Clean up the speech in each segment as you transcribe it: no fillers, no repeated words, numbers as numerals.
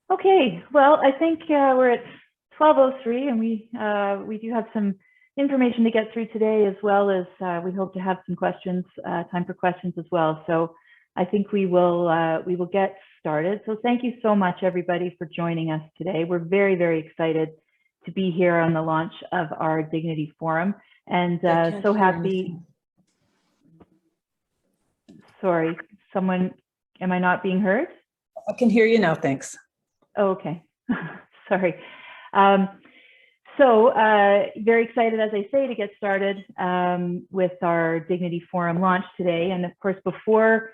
Okay, well, I think we're at 12:03, and we do have some information to get through today, as well as we hope to have some questions, time for questions as well. So I think we will get started. So thank you so much, everybody, for joining us today. We're very, very excited to be here on the launch of our Dignity Forum, and so happy. Sorry, someone, am I not being heard? I can hear you now, thanks. Oh, okay, sorry. Very excited, as I say, to get started with our Dignity Forum launch today. And of course, before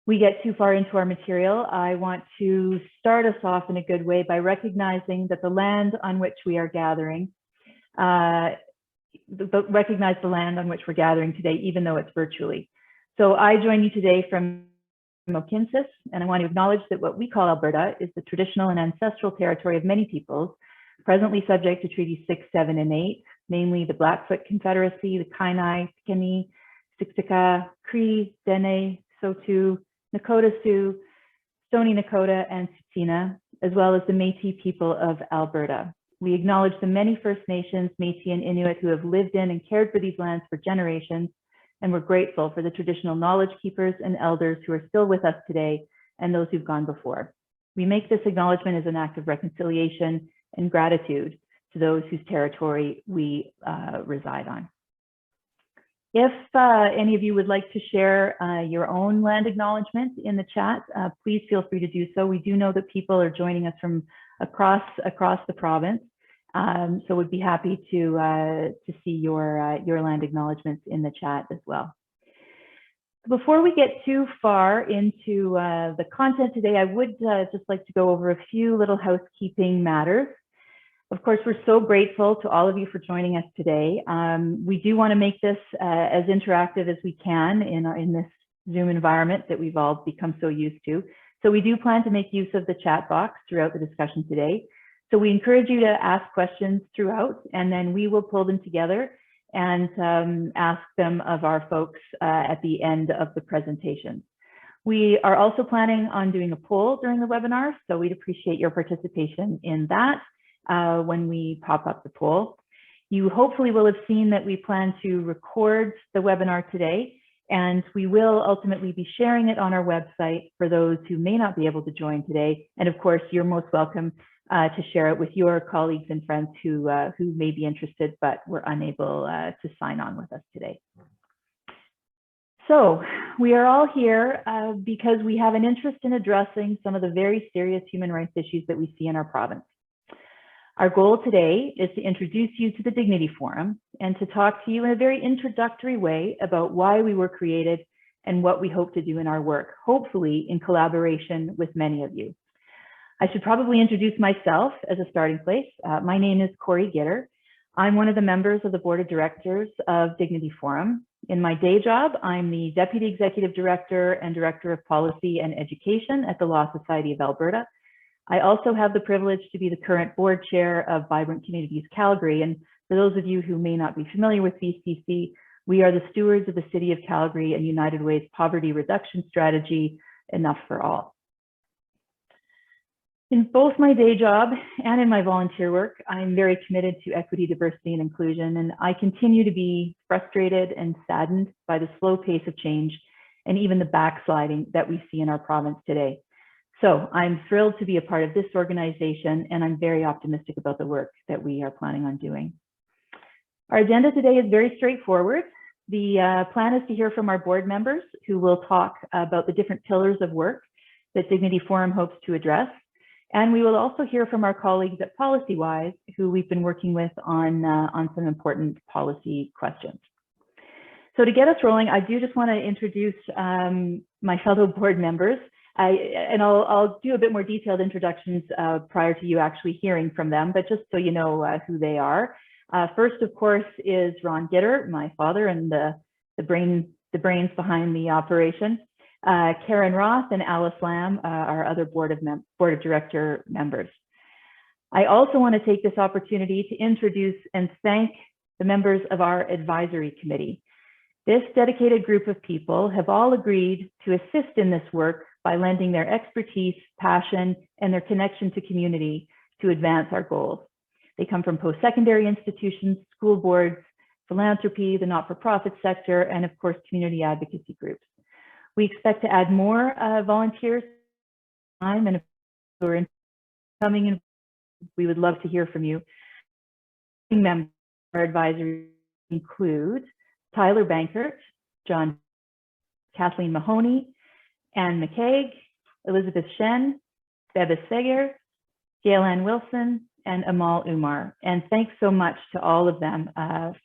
we get too far into our material, I want to start us off in a good way by recognizing that the land on which we are gathering, recognize the land on which we're gathering today, even though it's virtually. So I join you today from Mohkinstsis, and I want to acknowledge that what we call Alberta is the traditional and ancestral territory of many peoples, presently subject to Treaty 6, 7, and 8, namely the Blackfoot Confederacy, the Kainai, Piikani, Siksika, Cree, Dene, Saulteaux, Nakota Sioux, Stoney Nakoda, and Tsuut'ina, as well as the Métis people of Alberta. We acknowledge the many First Nations, Métis, and Inuit who have lived in and cared for these lands for generations, and we're grateful for the traditional knowledge keepers and elders who are still with us today and those who've gone before. We make this acknowledgement as an act of reconciliation and gratitude to those whose territory we reside on. If any of you would like to share your own land acknowledgement in the chat, please feel free to do so. We do know that people are joining us from across the province, so we'd be happy to see your land acknowledgements in the chat as well. Before we get too far into the content today, I would just like to go over a few little housekeeping matters. Of course, we're so grateful to all of you for joining us today. We do want to make this as interactive as we can in this Zoom environment that we've all become so used to. So we do plan to make use of the chat box throughout the discussion today. So we encourage you to ask questions throughout, and then we will pull them together and ask them of our folks at the end of the presentation. We are also planning on doing a poll during the webinar, so we'd appreciate your participation in that when we pop up the poll. You hopefully will have seen that we plan to record the webinar today, and we will ultimately be sharing it on our website for those who may not be able to join today. And of course, you're most welcome to share it with your colleagues and friends who may be interested but were unable to sign on with us today. So we are all here because we have an interest in addressing some of the very serious human rights issues that we see in our province. Our goal today is to introduce you to the Dignity Forum and to talk to you in a very introductory way about why we were created and what we hope to do in our work, hopefully in collaboration with many of you. I should probably introduce myself as a starting place. My name is Corey Gitter. I'm one of the members of the Board of Directors of Dignity Forum. In my day job, I'm the Deputy Executive Director and Director of Policy and Education at the Law Society of Alberta. I also have the privilege to be the current board chair of Vibrant Communities Calgary. And for those of you who may not be familiar with VCC, we are the stewards of the City of Calgary and United Way's poverty reduction strategy, Enough for All. In both my day job and in my volunteer work, I'm very committed to equity, diversity, and inclusion, and I continue to be frustrated and saddened by the slow pace of change and even the backsliding that we see in our province today. So I'm thrilled to be a part of this organization, and I'm very optimistic about the work that we are planning on doing. Our agenda today is very straightforward. The plan is to hear from our board members who will talk about the different pillars of work that Dignity Forum hopes to address. And we will also hear from our colleagues at PolicyWise, who we've been working with on some important policy questions. So to get us rolling, I do just want to introduce my fellow board members. I'll do a bit more detailed introductions prior to you actually hearing from them, but just so you know who they are. First, of course, is Ron Gitter, my father and the brains behind the operation. Karen Roth and Alice Lamb, our other board of director members. I also want to take this opportunity to introduce and thank the members of our advisory committee. This dedicated group of people have all agreed to assist in this work by lending their expertise, passion, and their connection to community to advance our goals. They come from post-secondary institutions, school boards, philanthropy, the not-for-profit sector, and of course, community advocacy groups. We expect to add more volunteers and if you're coming in, we would love to hear from you. Members of our advisory include Tyler Bankert, John, Kathleen Mahoney, Anne McCaig, Elizabeth Shen, Bebis Seger, Gail Ann Wilson, and Amal Umar. And thanks so much to all of them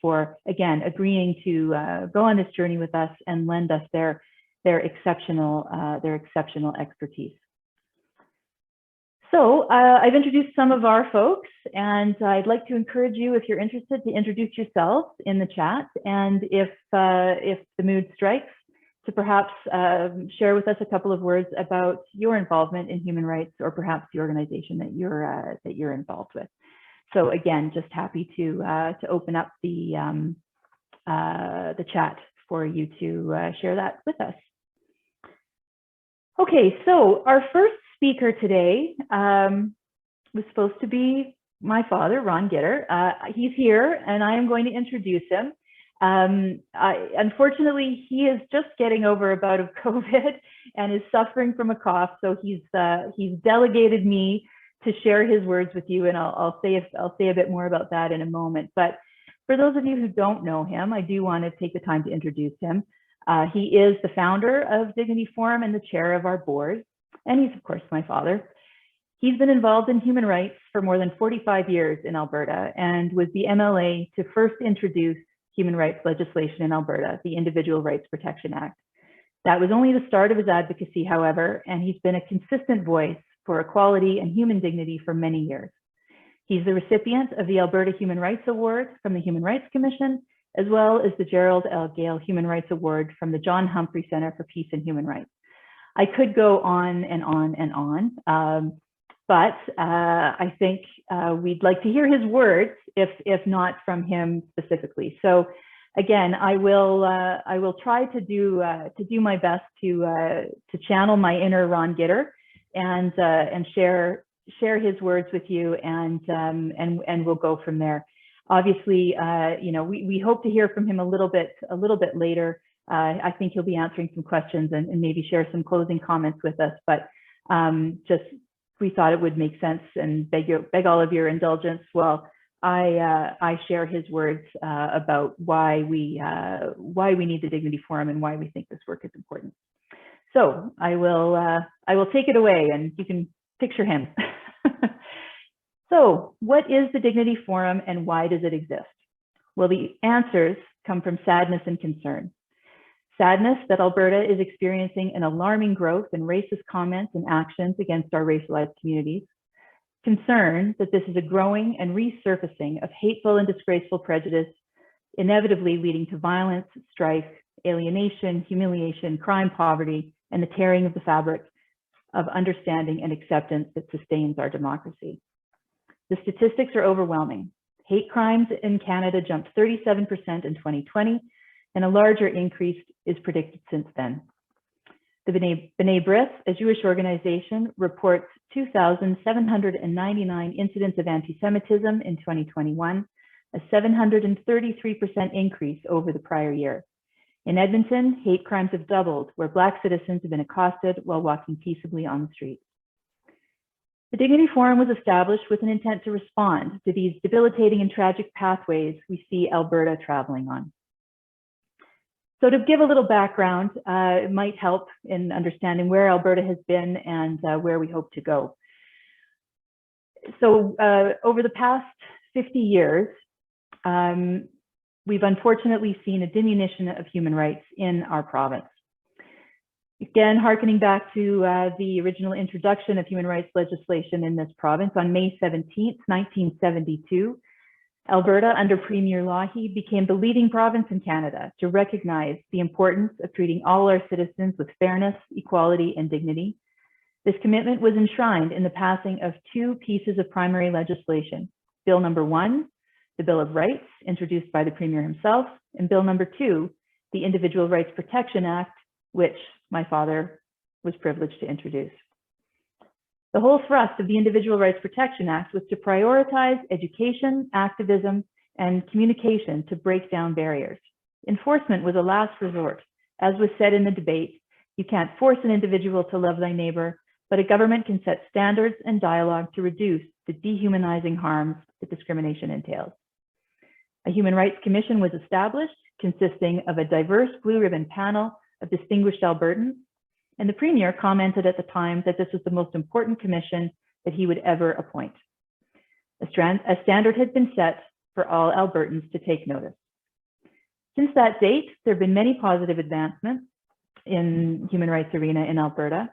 for, again, agreeing to go on this journey with us and lend us their exceptional expertise. So I've introduced some of our folks, and I'd like to encourage you, if you're interested, to introduce yourselves in the chat. And if the mood strikes, to perhaps share with us a couple of words about your involvement in human rights, or perhaps the organization that you're involved with. So again, just happy to open up the chat for you to share that with us. Okay, so our first speaker today was supposed to be my father, Ron Gitter. He's here, and I am going to introduce him. Unfortunately, he is just getting over a bout of COVID and is suffering from a cough. So he's delegated me to share his words with you, and I'll say a bit more about that in a moment. But for those of you who don't know him, I do want to take the time to introduce him. He is the founder of Dignity Forum and the chair of our board, and he's of course my father. He's been involved in human rights for more than 45 years in Alberta, and was the MLA to first introduce human rights legislation in Alberta, the Individual Rights Protection Act. That was only the start of his advocacy, however, and he's been a consistent voice for equality and human dignity for many years. He's the recipient of the Alberta Human Rights Award from the Human Rights Commission, as well as the Gerald L. Gale Human Rights Award from the John Humphrey Center for Peace and Human Rights. I could go on and on and on, but I think we'd like to hear his words, if not from him specifically. So again, I will try to do my best to channel my inner Ron Gitter and share his words with you, and we'll go from there. Obviously, you know, we hope to hear from him a little bit later. I think he'll be answering some questions and maybe share some closing comments with us. But just we thought it would make sense, and beg all of your indulgence while I share his words about why we need the Dignity Forum and why we think this work is important. So I will take it away, and you can picture him. So what is the Dignity Forum, and why does it exist? Well, the answers come from sadness and concern. Sadness that Alberta is experiencing an alarming growth in racist comments and actions against our racialized communities. Concern that this is a growing and resurfacing of hateful and disgraceful prejudice, inevitably leading to violence, strife, alienation, humiliation, crime, poverty, and the tearing of the fabric of understanding and acceptance that sustains our democracy. The statistics are overwhelming. Hate crimes in Canada jumped 37% in 2020, and a larger increase is predicted since then. The B'nai B'rith, a Jewish organization, reports 2,799 incidents of anti-Semitism in 2021, a 733% increase over the prior year. In Edmonton, hate crimes have doubled, where Black citizens have been accosted while walking peaceably on the streets. The Dignity Forum was established with an intent to respond to these debilitating and tragic pathways we see Alberta traveling on. So to give a little background, it might help in understanding where Alberta has been and where we hope to go. So over the past 50 years, we've unfortunately seen a diminution of human rights in our province. Again, hearkening back to the original introduction of human rights legislation in this province on May 17th, 1972, Alberta, under Premier Lougheed, became the leading province in Canada to recognize the importance of treating all our citizens with fairness, equality, and dignity. This commitment was enshrined in the passing of two pieces of primary legislation: Bill number 1, the Bill of Rights, introduced by the Premier himself, and Bill number 2, the Individual Rights Protection Act, which my father was privileged to introduce. The whole thrust of the Individual Rights Protection Act was to prioritize education, activism, and communication to break down barriers. Enforcement was a last resort. As was said in the debate, you can't force an individual to love thy neighbor, but a government can set standards and dialogue to reduce the dehumanizing harms that discrimination entails. A Human Rights Commission was established, consisting of a diverse blue ribbon panel of distinguished Albertans, and the Premier commented at the time that this was the most important commission that he would ever appoint. A standard had been set for all Albertans to take notice. Since that date, there have been many positive advancements in human rights arena in Alberta.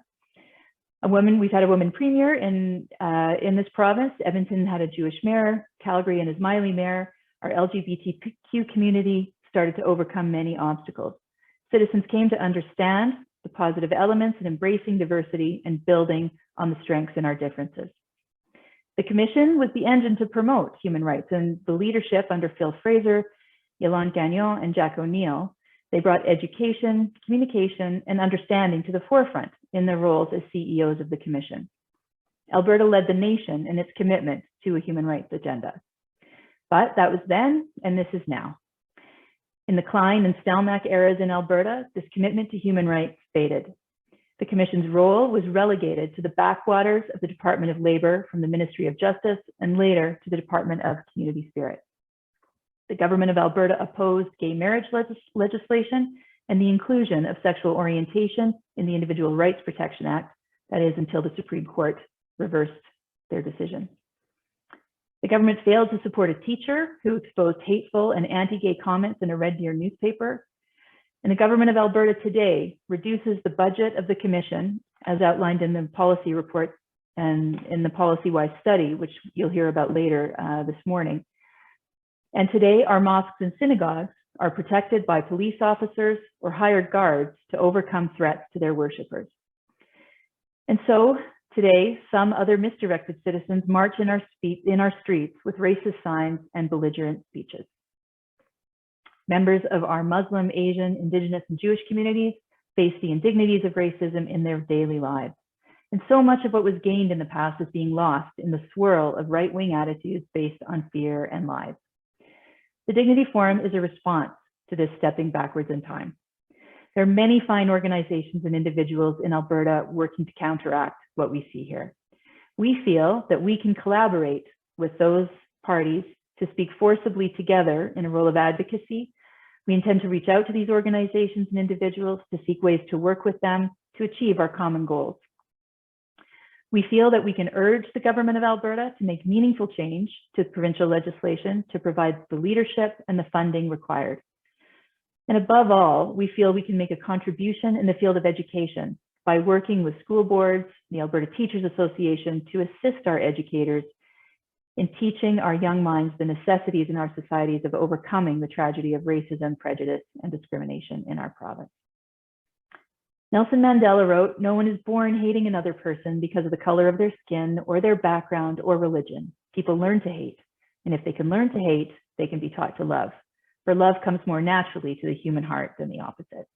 We've had a woman premier in this province. Edmonton had a Jewish mayor, Calgary and Ismaili mayor. Our LGBTQ community started to overcome many obstacles. Citizens came to understand the positive elements in embracing diversity and building on the strengths in our differences. The commission was the engine to promote human rights, and the leadership under Phil Fraser, Yolande Gagnon, and Jack O'Neill, they brought education, communication, and understanding to the forefront in their roles as CEOs of the commission. Alberta led the nation in its commitment to a human rights agenda. But that was then, and this is now. In the Klein and Stelmach eras in Alberta, this commitment to human rights faded. The Commission's role was relegated to the backwaters of the Department of Labour from the Ministry of Justice and later to the Department of Community Spirit. The Government of Alberta opposed gay marriage legislation and the inclusion of sexual orientation in the Individual Rights Protection Act, that is, until the Supreme Court reversed their decision. The government failed to support a teacher who exposed hateful and anti-gay comments in a Red Deer newspaper. And the Government of Alberta today reduces the budget of the Commission, as outlined in the policy report and in the policy-wise study, which you'll hear about later this morning. And today, our mosques and synagogues are protected by police officers or hired guards to overcome threats to their worshippers. And so today, some other misdirected citizens march in our streets with racist signs and belligerent speeches. Members of our Muslim, Asian, Indigenous, and Jewish communities face the indignities of racism in their daily lives. And so much of what was gained in the past is being lost in the swirl of right-wing attitudes based on fear and lies. The Dignity Forum is a response to this stepping backwards in time. There are many fine organizations and individuals in Alberta working to counteract what we see here. We feel that we can collaborate with those parties to speak forcibly together in a role of advocacy. We intend to reach out to these organizations and individuals to seek ways to work with them to achieve our common goals. We feel that we can urge the Government of Alberta to make meaningful change to provincial legislation to provide the leadership and the funding required. And above all, we feel we can make a contribution in the field of education by working with school boards, the Alberta Teachers Association, to assist our educators in teaching our young minds the necessities in our societies of overcoming the tragedy of racism, prejudice, and discrimination in our province. Nelson Mandela wrote, "No one is born hating another person because of the color of their skin or their background or religion. People learn to hate. And if they can learn to hate, they can be taught to love. For love comes more naturally to the human heart than the opposite."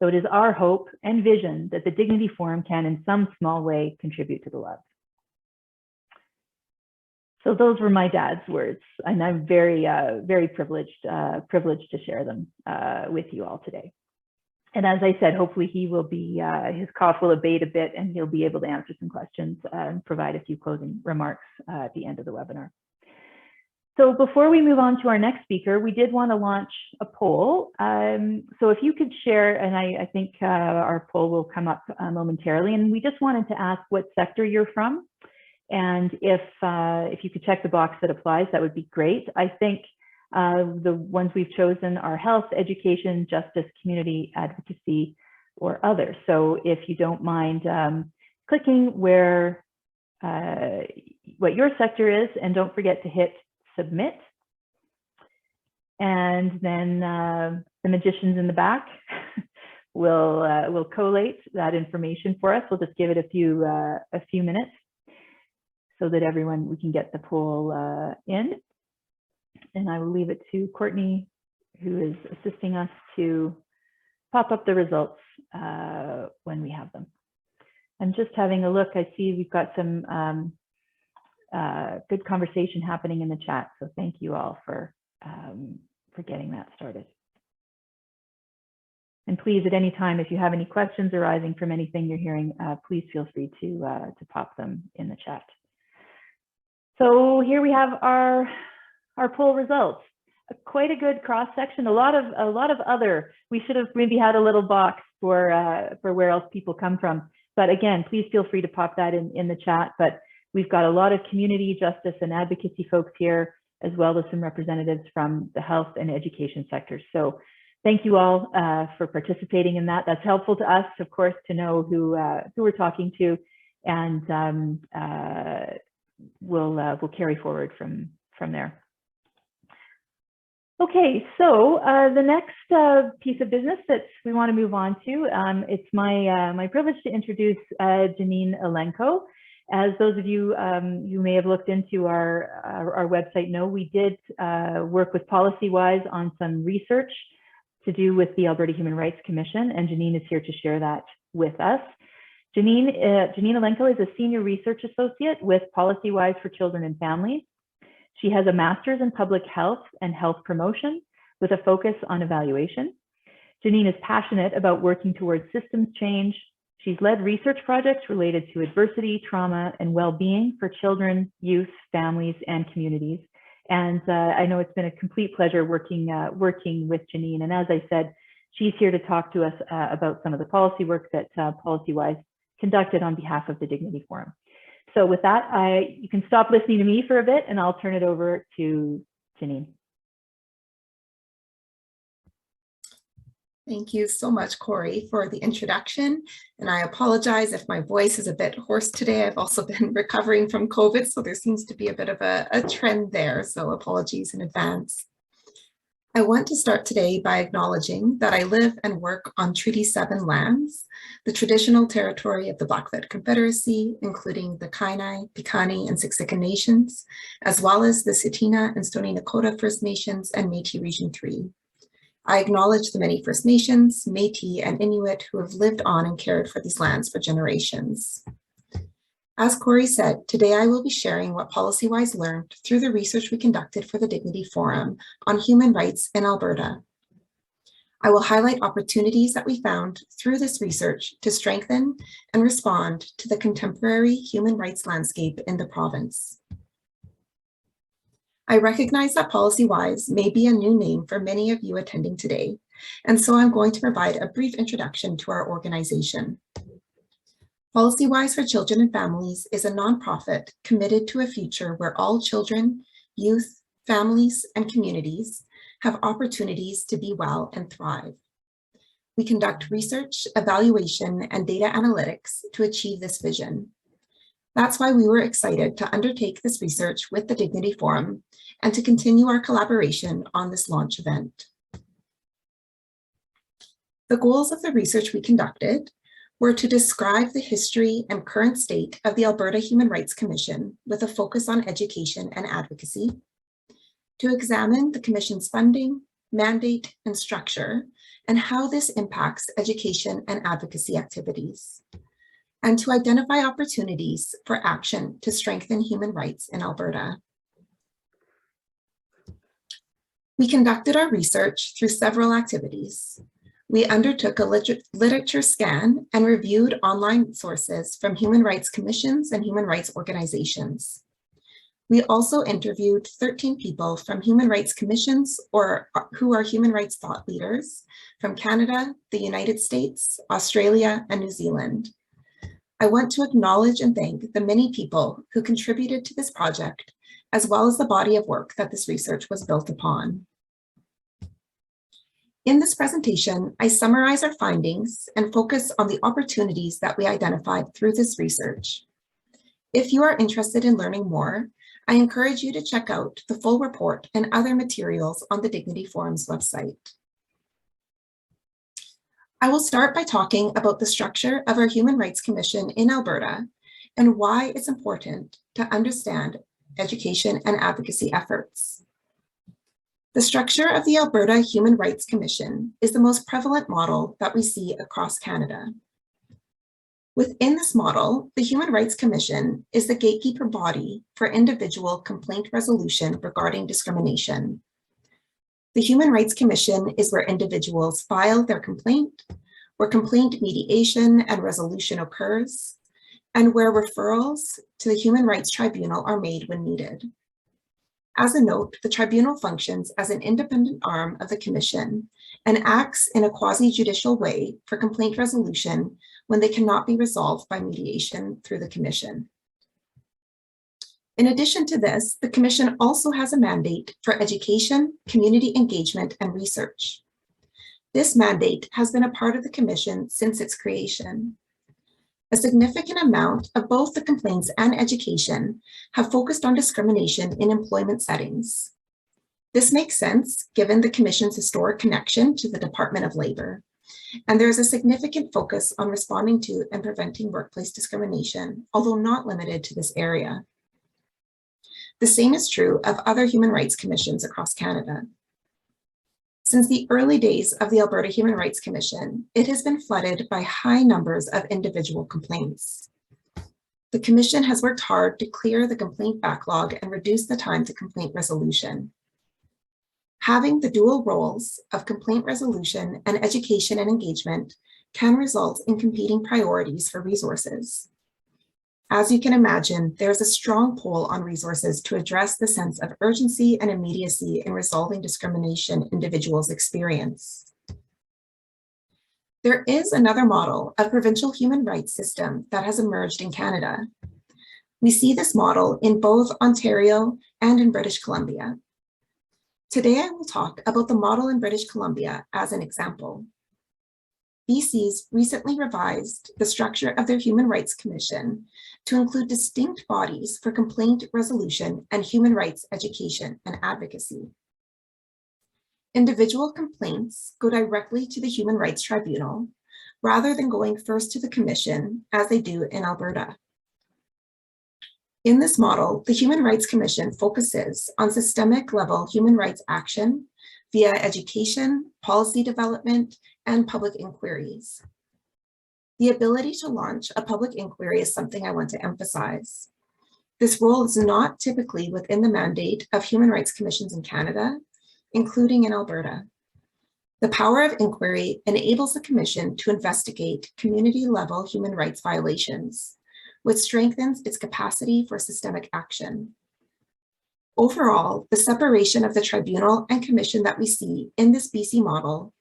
So it is our hope and vision that the Dignity Forum can in some small way contribute to the love. So those were my dad's words, and I'm very, very privileged to share them with you all today. And as I said, hopefully he will be, his cough will abate a bit and he'll be able to answer some questions and provide a few closing remarks at the end of the webinar. So before we move on to our next speaker, we did want to launch a poll. So if you could share, and I think our poll will come up momentarily, and we just wanted to ask what sector you're from. And if you could check the box that applies, that would be great. I think the ones we've chosen are health, education, justice, community advocacy, or others. So if you don't mind clicking where what your sector is, and don't forget to hit submit. And then the magicians in the back will collate that information for us. We'll just give it a few minutes so that we can get the poll in. And I will leave it to Courtney, who is assisting us to pop up the results when we have them. I'm just having a look. I see we've got some good conversation happening in the chat. So thank you all for getting that started. And please, at any time, if you have any questions arising from anything you're hearing, please feel free to pop them in the chat. So here we have our poll results. Quite a good cross section. A lot of other. We should have maybe had a little box for where else people come from. But again, please feel free to pop that in the chat. But we've got a lot of community justice and advocacy folks here, as well as some representatives from the health and education sectors. So thank you all for participating in that. That's helpful to us, of course, to know who we're talking to, and we'll carry forward from there. Okay, so the next piece of business that we want to move on to, it's my privilege to introduce Janine Elenko. As those of you who may have looked into our website know, we did work with PolicyWise on some research to do with the Alberta Human Rights Commission, and Janine is here to share that with us. Janine Elenko is a senior research associate with PolicyWise for Children and Families. She has a master's in public health and health promotion with a focus on evaluation. Janine is passionate about working towards systems change. She's led research projects related to adversity, trauma, and well-being for children, youth, families, and communities. And I know it's been a complete pleasure working with Janine. And as I said, she's here to talk to us about some of the policy work that PolicyWise conducted on behalf of the Dignity Forum. So with that, you can stop listening to me for a bit, and I'll turn it over to Janine. Thank you so much, Corey, for the introduction. And I apologize if my voice is a bit hoarse today. I've also been recovering from COVID, so there seems to be a bit of a trend there. So apologies in advance. I want to start today by acknowledging that I live and work on Treaty 7 lands, the traditional territory of the Blackfoot Confederacy, including the Kainai, Piikani, and Siksika Nations, as well as the Tsuut'ina and Stoney Nakoda First Nations and Métis Region 3. I acknowledge the many First Nations, Métis, and Inuit who have lived on and cared for these lands for generations. As Corey said, today I will be sharing what PolicyWise learned through the research we conducted for the Dignity Forum on human rights in Alberta. I will highlight opportunities that we found through this research to strengthen and respond to the contemporary human rights landscape in the province. I recognize that PolicyWise may be a new name for many of you attending today, and so I'm going to provide a brief introduction to our organization. PolicyWise for Children and Families is a nonprofit committed to a future where all children, youth, families, and communities have opportunities to be well and thrive. We conduct research, evaluation, and data analytics to achieve this vision. That's why we were excited to undertake this research with the Dignity Forum and to continue our collaboration on this launch event. The goals of the research we conducted were to describe the history and current state of the Alberta Human Rights Commission with a focus on education and advocacy, to examine the Commission's funding, mandate, and structure, and how this impacts education and advocacy activities, and to identify opportunities for action to strengthen human rights in Alberta. We conducted our research through several activities. We undertook a literature scan and reviewed online sources from human rights commissions and human rights organizations. We also interviewed 13 people from human rights commissions or who are human rights thought leaders from Canada, the United States, Australia, and New Zealand. I want to acknowledge and thank the many people who contributed to this project, as well as the body of work that this research was built upon. In this presentation, I summarize our findings and focus on the opportunities that we identified through this research. If you are interested in learning more, I encourage you to check out the full report and other materials on the Dignity Forum's website. I will start by talking about the structure of our Human Rights Commission in Alberta and why it's important to understand education and advocacy efforts. The structure of the Alberta Human Rights Commission is the most prevalent model that we see across Canada. Within this model, the Human Rights Commission is the gatekeeper body for individual complaint resolution regarding discrimination. The Human Rights Commission is where individuals file their complaint, where complaint mediation and resolution occurs, and where referrals to the Human Rights Tribunal are made when needed. As a note, the tribunal functions as an independent arm of the Commission and acts in a quasi-judicial way for complaint resolution when they cannot be resolved by mediation through the Commission. In addition to this, the Commission also has a mandate for education, community engagement, and research. This mandate has been a part of the Commission since its creation. A significant amount of both the complaints and education have focused on discrimination in employment settings. This makes sense given the Commission's historic connection to the Department of Labor, and there is a significant focus on responding to and preventing workplace discrimination, although not limited to this area. The same is true of other human rights commissions across Canada. Since the early days of the Alberta Human Rights Commission, it has been flooded by high numbers of individual complaints. The Commission has worked hard to clear the complaint backlog and reduce the time to complaint resolution. Having the dual roles of complaint resolution and education and engagement can result in competing priorities for resources. As you can imagine, there's a strong pull on resources to address the sense of urgency and immediacy in resolving discrimination individuals experience. There is another model of provincial human rights system that has emerged in Canada. We see this model in both Ontario and in British Columbia. Today, I will talk about the model in British Columbia as an example. BC's recently revised the structure of their Human Rights Commission to include distinct bodies for complaint resolution and human rights education and advocacy. Individual complaints go directly to the Human Rights Tribunal rather than going first to the Commission as they do in Alberta. In this model, the Human Rights Commission focuses on systemic level human rights action via education, policy development, and public inquiries. The ability to launch a public inquiry is something I want to emphasize. This role is not typically within the mandate of human rights commissions in Canada, including in Alberta. The power of inquiry enables the Commission to investigate community-level human rights violations, which strengthens its capacity for systemic action. Overall, the separation of the tribunal and commission that we see in this BC model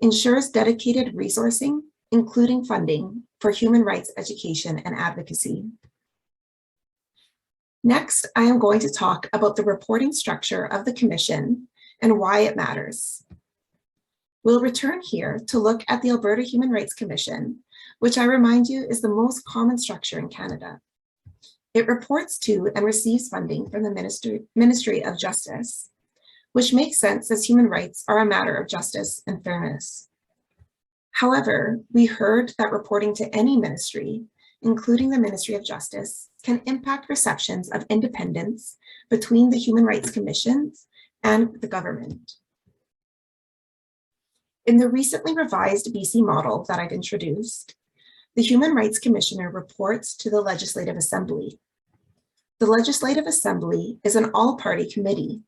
ensures dedicated resourcing, including funding for human rights education and advocacy. Next, I am going to talk about the reporting structure of the Commission and why it matters. We'll return here to look at the Alberta Human Rights Commission, which I remind you is the most common structure in Canada. It reports to and receives funding from the Ministry of Justice, which makes sense as human rights are a matter of justice and fairness. However, we heard that reporting to any ministry, including the Ministry of Justice, can impact perceptions of independence between the Human Rights Commissions and the government. In the recently revised BC model that I've introduced, the Human Rights Commissioner reports to the Legislative Assembly. The Legislative Assembly is an all-party committee.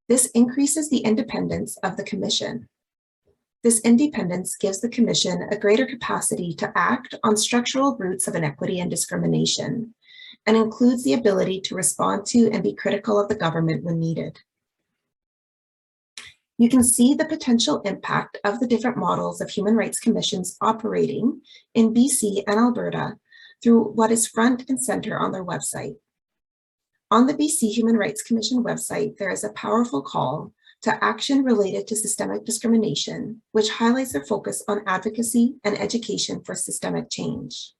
This increases the independence of the Commission. This independence gives the Commission a greater capacity to act on structural roots of inequity and discrimination, and includes the ability to respond to and be critical of the government when needed. You can see the potential impact of the different models of human rights commissions operating in BC and Alberta through what is front and center on their website. On the BC Human Rights Commission website, there is a powerful call to action related to systemic discrimination, which highlights their focus on advocacy and education for systemic change.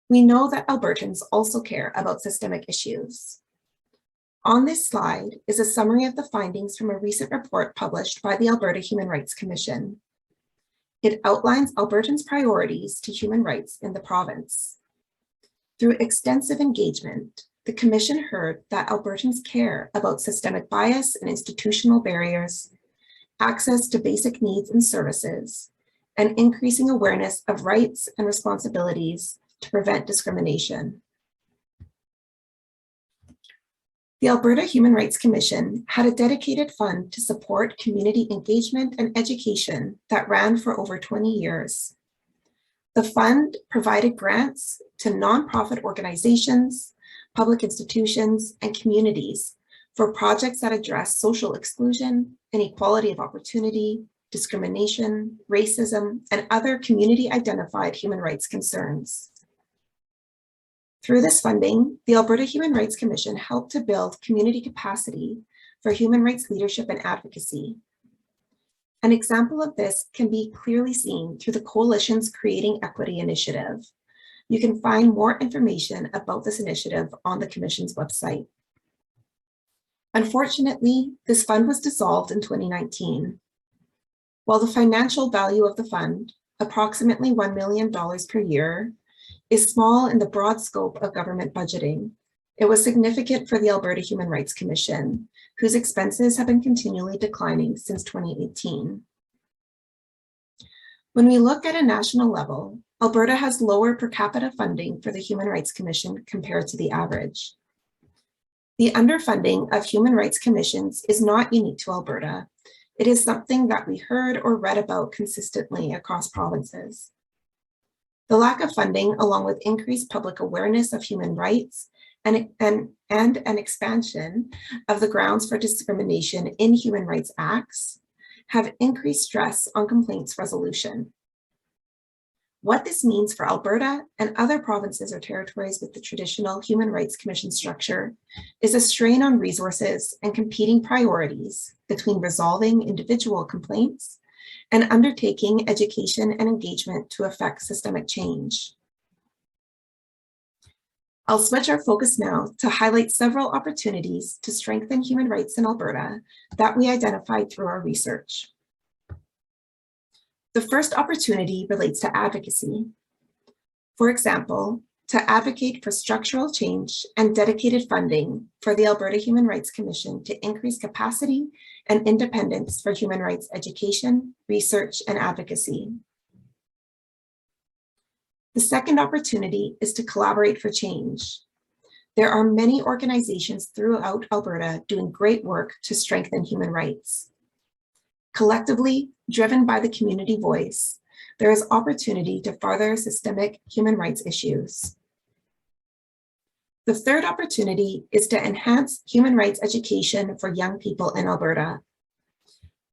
We know that Albertans also care about systemic issues. On this slide is a summary of the findings from a recent report published by the Alberta Human Rights Commission. It outlines Albertans' priorities to human rights in the province. Through extensive engagement, the Commission heard that Albertans care about systemic bias and institutional barriers, access to basic needs and services, and increasing awareness of rights and responsibilities to prevent discrimination. The Alberta Human Rights Commission had a dedicated fund to support community engagement and education that ran for over 20 years. The fund provided grants to nonprofit organizations, public institutions, and communities for projects that address social exclusion, inequality of opportunity, discrimination, racism, and other community-identified human rights concerns. Through this funding, the Alberta Human Rights Commission helped to build community capacity for human rights leadership and advocacy. An example of this can be clearly seen through the Coalition's Creating Equity initiative. You can find more information about this initiative on the Commission's website. Unfortunately, this fund was dissolved in 2019. While the financial value of the fund, approximately $1 million per year, is small in the broad scope of government budgeting, it was significant for the Alberta Human Rights Commission, whose expenses have been continually declining since 2018. When we look at a national level, Alberta has lower per capita funding for the Human Rights Commission compared to the average. The underfunding of human rights commissions is not unique to Alberta. It is something that we heard or read about consistently across provinces. The lack of funding, along with increased public awareness of human rights and an expansion of the grounds for discrimination in human rights acts, have increased stress on complaints resolution. What this means for Alberta and other provinces or territories with the traditional Human Rights Commission structure is a strain on resources and competing priorities between resolving individual complaints and undertaking education and engagement to affect systemic change. I'll switch our focus now to highlight several opportunities to strengthen human rights in Alberta that we identified through our research. The first opportunity relates to advocacy. For example, to advocate for structural change and dedicated funding for the Alberta Human Rights Commission to increase capacity and independence for human rights education, research, and advocacy. The second opportunity is to collaborate for change. There are many organizations throughout Alberta doing great work to strengthen human rights. Collectively, driven by the community voice, there is opportunity to further systemic human rights issues. The third opportunity is to enhance human rights education for young people in Alberta.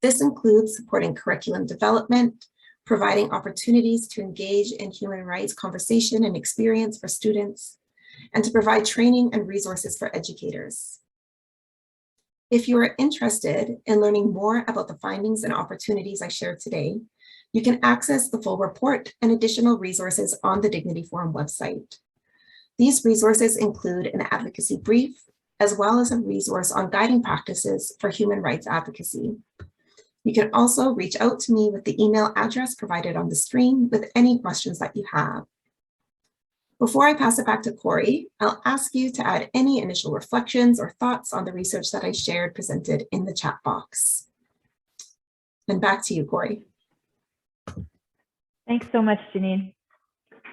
This includes supporting curriculum development, providing opportunities to engage in human rights conversation and experience for students, and to provide training and resources for educators. If you are interested in learning more about the findings and opportunities I shared today, you can access the full report and additional resources on the Dignity Forum website. These resources include an advocacy brief, as well as a resource on guiding practices for human rights advocacy. You can also reach out to me with the email address provided on the screen with any questions that you have. Before I pass it back to Corey, I'll ask you to add any initial reflections or thoughts on the research that I shared presented in the chat box. And back to you, Corey. Thanks so much, Janine.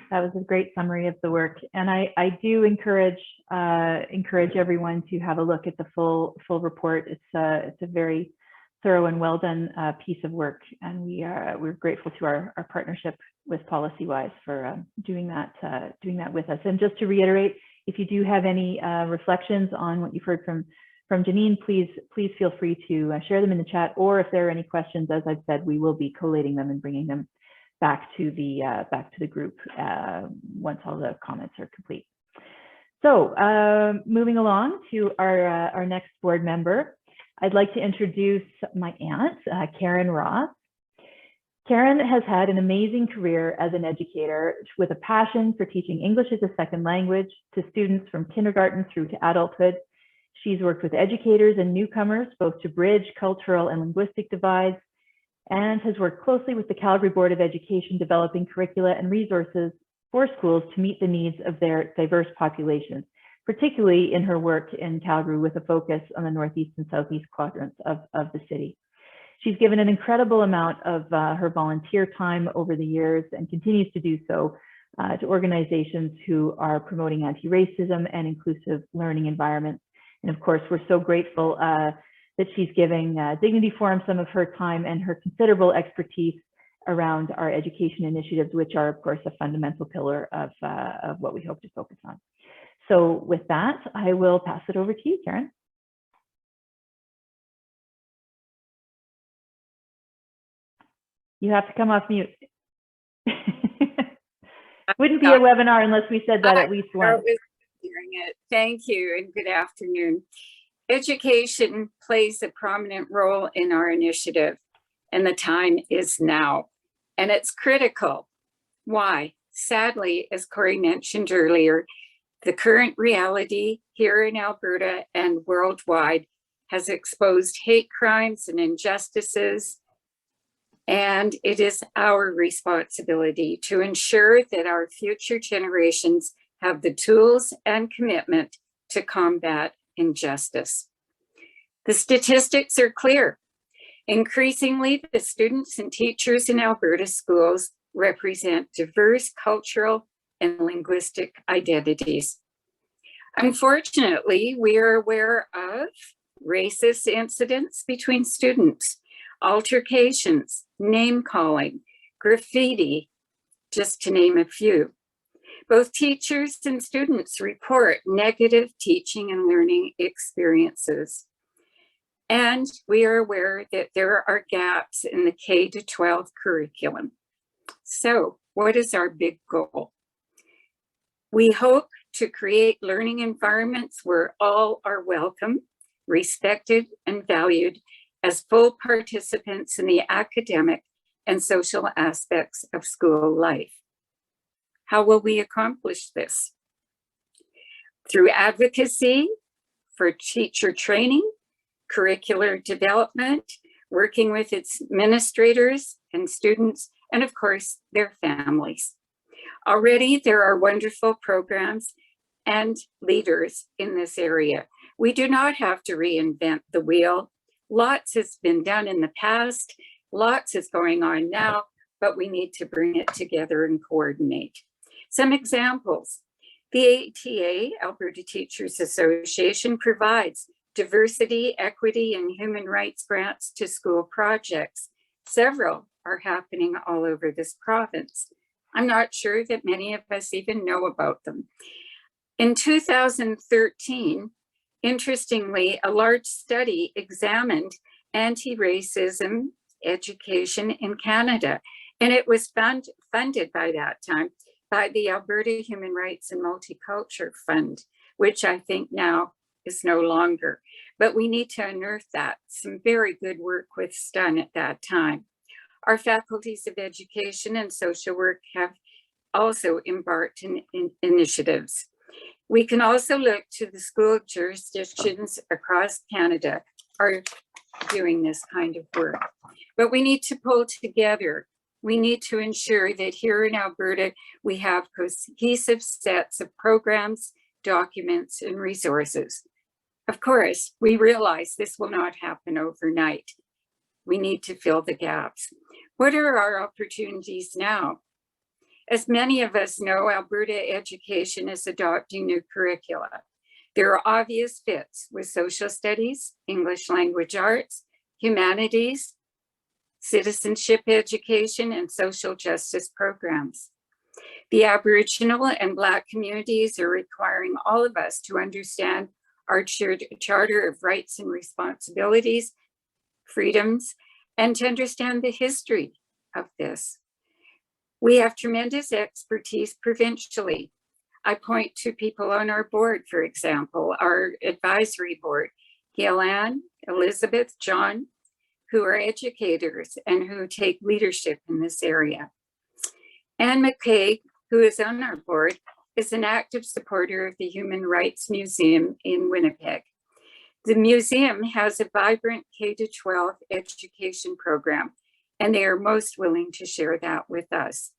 That was a great summary of the work. And I do encourage everyone to have a look at the full report. It's a very thorough and well done piece of work. And we're grateful to our partnership with PolicyWise for doing that with us. And just to reiterate, if you do have any reflections on what you've heard from Janine, please feel free to share them in the chat, or if there are any questions, as I've said, we will be collating them and bringing them back to the group once all the comments are complete. So moving along to our next board member, I'd like to introduce my aunt, Karen Ross. Karen has had an amazing career as an educator with a passion for teaching English as a second language to students from kindergarten through to adulthood. She's worked with educators and newcomers, both to bridge cultural and linguistic divides, and has worked closely with the Calgary Board of Education, developing curricula and resources for schools to meet the needs of their diverse populations, particularly in her work in Calgary with a focus on the northeast and southeast quadrants of the city. She's given an incredible amount of her volunteer time over the years and continues to do so to organizations who are promoting anti-racism and inclusive learning environments. And of course, we're so grateful that she's giving Dignity Forum some of her time and her considerable expertise around our education initiatives, which are, of course, a fundamental pillar of what we hope to focus on. So with that, I will pass it over to you, Karen. You have to come off mute. Wouldn't be a webinar unless we said that at least once. Thank you and good afternoon. Education plays a prominent role in our initiative, and the time is now. And it's critical. Why? Sadly, as Corey mentioned earlier, the current reality here in Alberta and worldwide has exposed hate crimes and injustices. And it is our responsibility to ensure that our future generations have the tools and commitment to combat injustice. The statistics are clear. Increasingly, the students and teachers in Alberta schools represent diverse cultural and linguistic identities. Unfortunately, we are aware of racist incidents between students, altercations, name calling, graffiti, just to name a few. Both teachers and students report negative teaching and learning experiences. And we are aware that there are gaps in the K-12 curriculum. So what is our big goal? We hope to create learning environments where all are welcome, respected, and valued as full participants in the academic and social aspects of school life. How will we accomplish this? Through advocacy for teacher training, curricular development, working with its administrators and students, and of course, their families. Already, there are wonderful programs and leaders in this area. We do not have to reinvent the wheel. Lots has been done in the past, lots is going on now, but we need to bring it together and coordinate. Some examples. The ATA, Alberta Teachers Association, provides diversity, equity, and human rights grants to school projects. Several are happening all over this province. I'm not sure that many of us even know about them. In 2013, interestingly, a large study examined anti-racism education in Canada, and it was funded by that time by the Alberta Human Rights and Multicultural Fund, which I think now is no longer. But we need to unearth that. Some very good work was done at that time. Our faculties of education and social work have also embarked in initiatives. We can also look to the school jurisdictions across Canada are doing this kind of work. But we need to pull together. We need to ensure that here in Alberta, we have cohesive sets of programs, documents, and resources. Of course, we realize this will not happen overnight. We need to fill the gaps. What are our opportunities now? As many of us know, Alberta education is adopting new curricula. There are obvious fits with social studies, English language arts, humanities, citizenship education, and social justice programs. The Aboriginal and Black communities are requiring all of us to understand our Charter of Rights and Responsibilities, freedoms, and to understand the history of this. We have tremendous expertise provincially. I point to people on our board, for example, our advisory board, Gail-Ann, Elizabeth, John, who are educators and who take leadership in this area. Anne McCaig, who is on our board, is an active supporter of the Human Rights Museum in Winnipeg. The museum has a vibrant K-12 education program, and they are most willing to share that with us.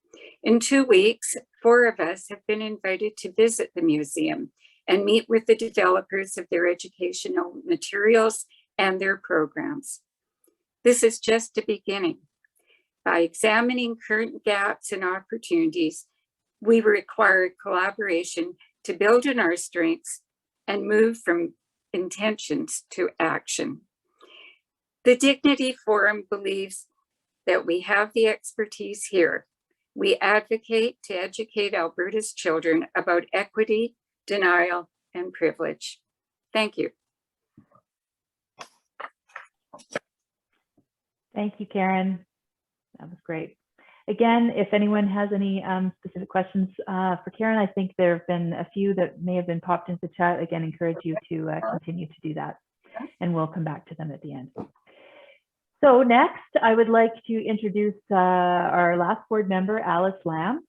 In 2 weeks, 4 of us have been invited to visit the museum and meet with the developers of their educational materials and their programs. This is just a beginning. By examining current gaps and opportunities, we require collaboration to build on our strengths and move from intentions to action. The Dignity Forum believes that we have the expertise here. We advocate to educate Alberta's children about equity, denial, and privilege. Thank you. Thank you, Karen. That was great. Again, if anyone has any specific questions for Karen, I think there have been a few that may have been popped into the chat. Again, encourage you to continue to do that, and we'll come back to them at the end. So next, I would like to introduce our last board member, Alice Lamb.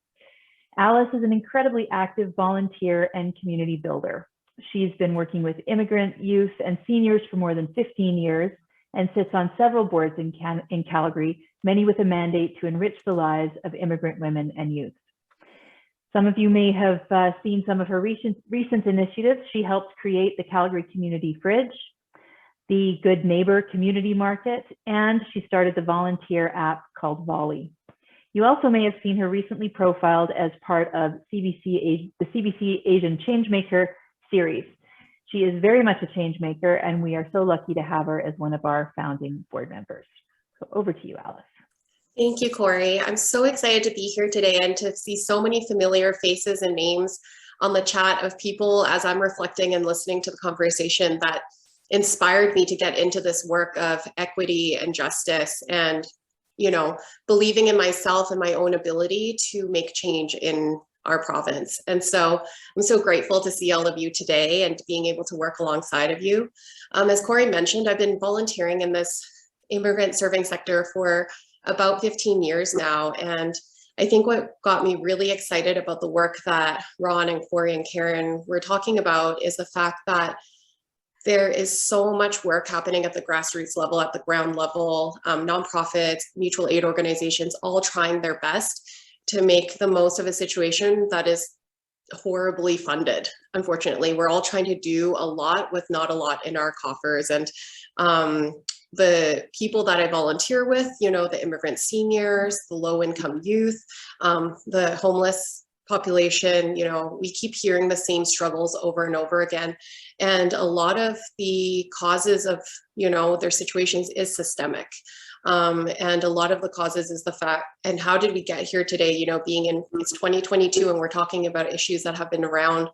Alice is an incredibly active volunteer and community builder. She's been working with immigrant, youth, and seniors for more than 15 years and sits on several boards in Calgary, many with a mandate to enrich the lives of immigrant women and youth. Some of you may have seen some of her recent initiatives. She helped create the Calgary Community Fridge, the Good Neighbor Community Market, and she started the volunteer app called Volley. You also may have seen her recently profiled as part of the CBC Asian Changemaker series. She is very much a change maker, and we are so lucky to have her as one of our founding board members. So over to you, Alice. Thank you, Corey. I'm so excited to be here today and to see so many familiar faces and names on the chat of people as I'm reflecting and listening to the conversation that inspired me to get into this work of equity and justice and, you know, believing in myself and my own ability to make change in our province. And so I'm so grateful to see all of you today and being able to work alongside of you. As Corey mentioned, I've been volunteering in this immigrant serving sector for about 15 years now. And I think what got me really excited about the work that Ron and Corey and Karen were talking about is the fact that there is so much work happening at the grassroots level, at the ground level, nonprofits, mutual aid organizations, all trying their best to make the most of a situation that is horribly funded. Unfortunately, we're all trying to do a lot with not a lot in our coffers. And the people that I volunteer with, you know, the immigrant seniors, the low income youth, the homeless population, you know, we keep hearing the same struggles over and over again. And a lot of the causes of, you know, their situations is systemic. And a lot of the causes is the fact, and how did we get here today, you know, being in, it's 2022 and we're talking about issues that have been around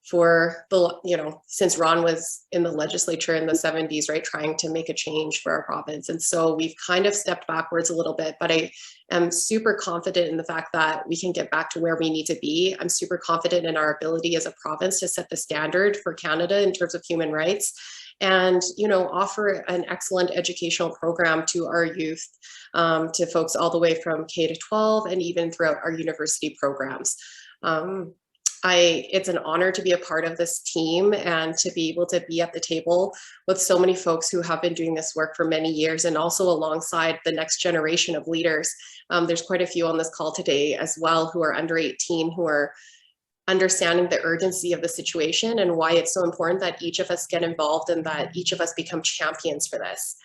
for the, you know, since Ron was in the legislature in the 70s, right, trying to make a change for our province. And so we've kind of stepped backwards a little bit, but I am super confident in the fact that we can get back to where we need to be. I'm super confident in our ability as a province to set the standard for Canada in terms of human rights and, you know, offer an excellent educational program to our youth, to folks all the way from K to 12 and even throughout our university programs. It's an honor to be a part of this team and to be able to be at the table with so many folks who have been doing this work for many years and also alongside the next generation of leaders. There's quite a few on this call today as well who are under 18, who are understanding the urgency of the situation and why it's so important that each of us get involved and that each of us become champions for this.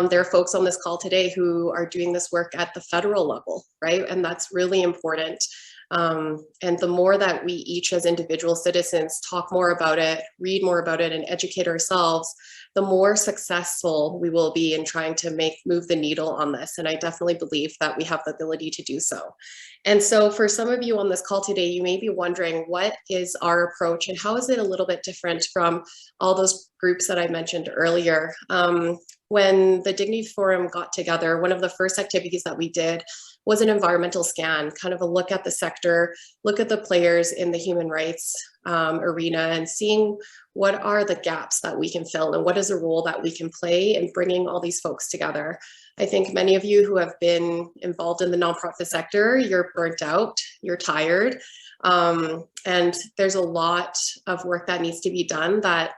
There are folks on this call today who are doing this work at the federal level, right? And that's really important. And the more that we each as individual citizens talk more about it, read more about it, and educate ourselves, the more successful we will be in trying to move the needle on this. And I definitely believe that we have the ability to do so. And so for some of you on this call today, you may be wondering, what is our approach and how is it a little bit different from all those groups that I mentioned earlier? When the Dignity Forum got together, one of the first activities that we did was an environmental scan, kind of a look at the sector, look at the players in the human rights arena and seeing what are the gaps that we can fill and what is a role that we can play in bringing all these folks together. I think many of you who have been involved in the nonprofit sector, you're burnt out, you're tired, and there's a lot of work that needs to be done that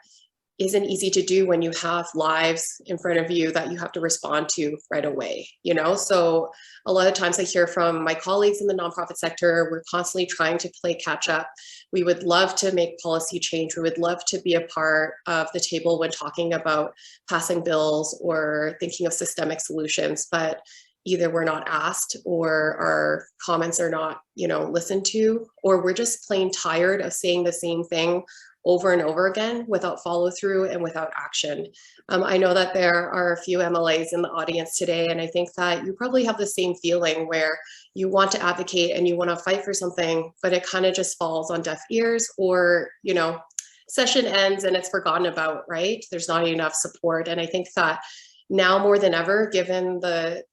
isn't easy to do when you have lives in front of you that you have to respond to right away, you know? So a lot of times I hear from my colleagues in the nonprofit sector, we're constantly trying to play catch up. We would love to make policy change. We would love to be a part of the table when talking about passing bills or thinking of systemic solutions, but either we're not asked or our comments are not, you know, listened to, or we're just plain tired of saying the same thing over and over again without follow through and without action. I know that there are a few MLAs in the audience today, and I think that you probably have the same feeling where you want to advocate and you want to fight for something, but it kind of just falls on deaf ears, or, you know, session ends and it's forgotten about, right? There's not enough support. And I think that now more than ever, given the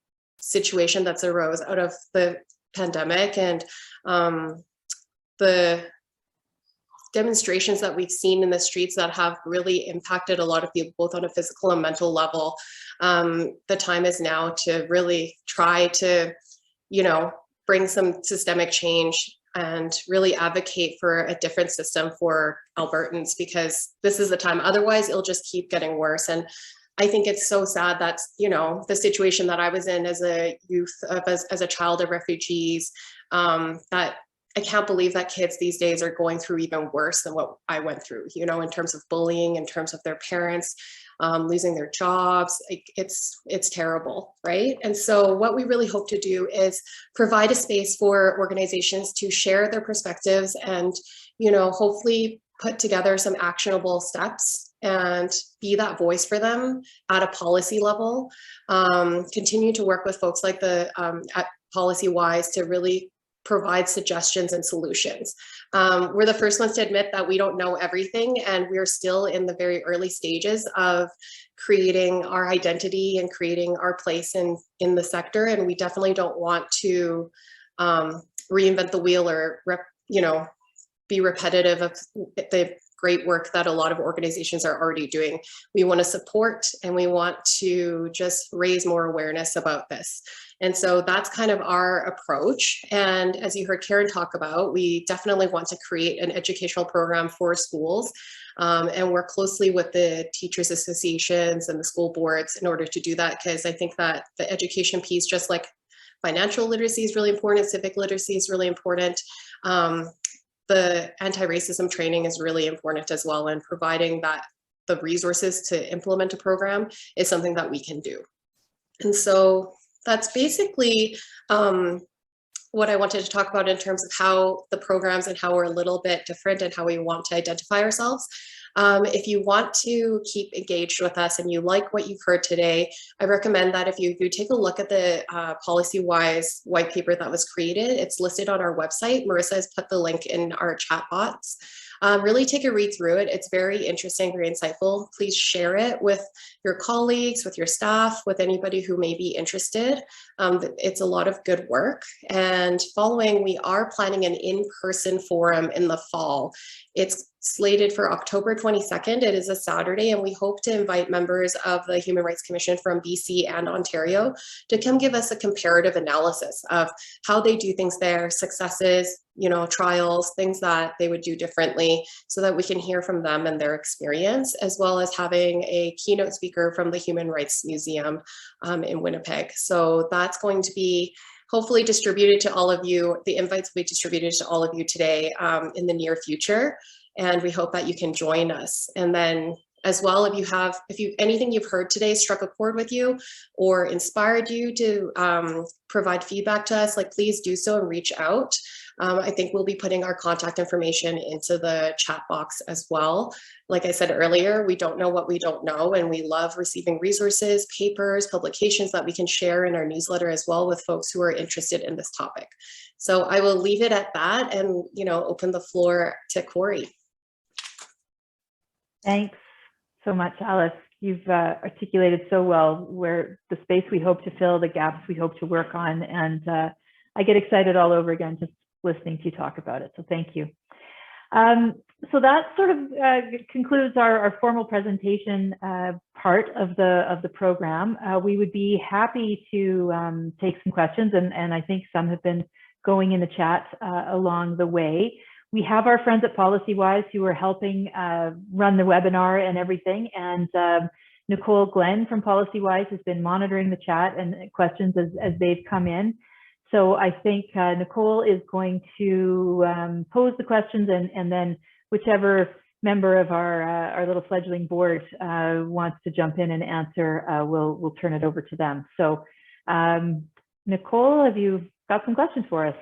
situation that's arose out of the pandemic and the demonstrations that we've seen in the streets that have really impacted a lot of people, both on a physical and mental level, the time is now to really try to, you know, bring some systemic change and really advocate for a different system for Albertans, because this is the time. Otherwise, it'll just keep getting worse. And I think it's so sad that, you know, the situation that I was in as a youth, as a child of refugees, that I can't believe that kids these days are going through even worse than what I went through, you know, in terms of bullying, in terms of their parents losing their jobs. It's terrible, right? And so what we really hope to do is provide a space for organizations to share their perspectives and, you know, hopefully put together some actionable steps and be that voice for them at a policy level. Continue to work with folks like the at PolicyWise to really provide suggestions and solutions. We're the first ones to admit that we don't know everything, and we're still in the very early stages of creating our identity and creating our place in the sector. And we definitely don't want to reinvent the wheel or you know, be repetitive of the great work that a lot of organizations are already doing. We want to support and we want to just raise more awareness about this. And so that's kind of our approach. And as you heard Karen talk about, we definitely want to create an educational program for schools and work closely with the teachers associations and the school boards in order to do that, because I think that the education piece, just like financial literacy is really important, civic literacy is really important. The anti-racism training is really important as well, and providing that the resources to implement a program is something that we can do. And so that's basically what I wanted to talk about in terms of how the programs and how we're a little bit different and how we want to identify ourselves. If you want to keep engaged with us and you like what you've heard today, I recommend that if you take a look at the PolicyWise white paper that was created, it's listed on our website. Marissa has put the link in our chat box. Really take a read through it. It's very interesting, very insightful. Please share it with your colleagues, with your staff, with anybody who may be interested. It's a lot of good work. And following, we are planning an in-person forum in the fall. It's slated for October 22nd. It is a Saturday, and we hope to invite members of the Human Rights Commission from BC and Ontario to come give us a comparative analysis of how they do things there, successes, you know, trials, things that they would do differently, so that we can hear from them and their experience, as well as having a keynote speaker from the Human Rights Museum in Winnipeg. So that's going to be hopefully distributed to all of you. The invites will be distributed to all of you today in the near future. And we hope that you can join us. And then as well, if anything you've heard today struck a chord with you or inspired you to provide feedback to us, like, please do so and reach out. I think we'll be putting our contact information into the chat box as well. Like I said earlier, we don't know what we don't know, and we love receiving resources, papers, publications that we can share in our newsletter as well with folks who are interested in this topic. So I will leave it at that and, you know, open the floor to Corey. Thanks so much, Alice. You've articulated so well where the space we hope to fill, the gaps we hope to work on, and I get excited all over again just listening to you talk about it. So thank you. So that sort of concludes our formal presentation part of the program. We would be happy to take some questions, and I think some have been going in the chat along the way. we have our friends at PolicyWise who are helping run the webinar and everything. And Nicole Glenn from PolicyWise has been monitoring the chat and questions as they've come in. So I think Nicole is going to pose the questions, and then whichever member of our little fledgling board wants to jump in and answer, we'll turn it over to them. So Nicole, have you got some questions for us?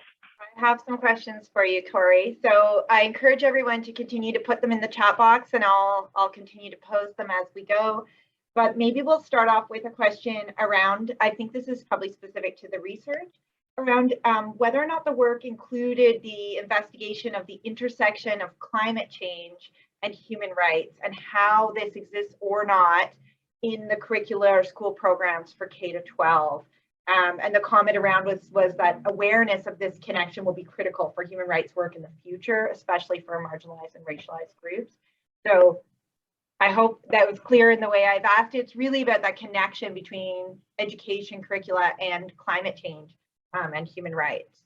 I have some questions for you, Tori. So I encourage everyone to continue to put them in the chat box, and I'll continue to post them as we go. But maybe we'll start off with a question around, I think this is probably specific to the research, around whether or not the work included the investigation of the intersection of climate change and human rights, and how this exists or not in the curricular school programs for K to 12. And the comment around was that awareness of this connection will be critical for human rights work in the future, especially for marginalized and racialized groups. So I hope that was clear in the way I've asked it. It's really about that connection between education, curricula, and climate change and human rights.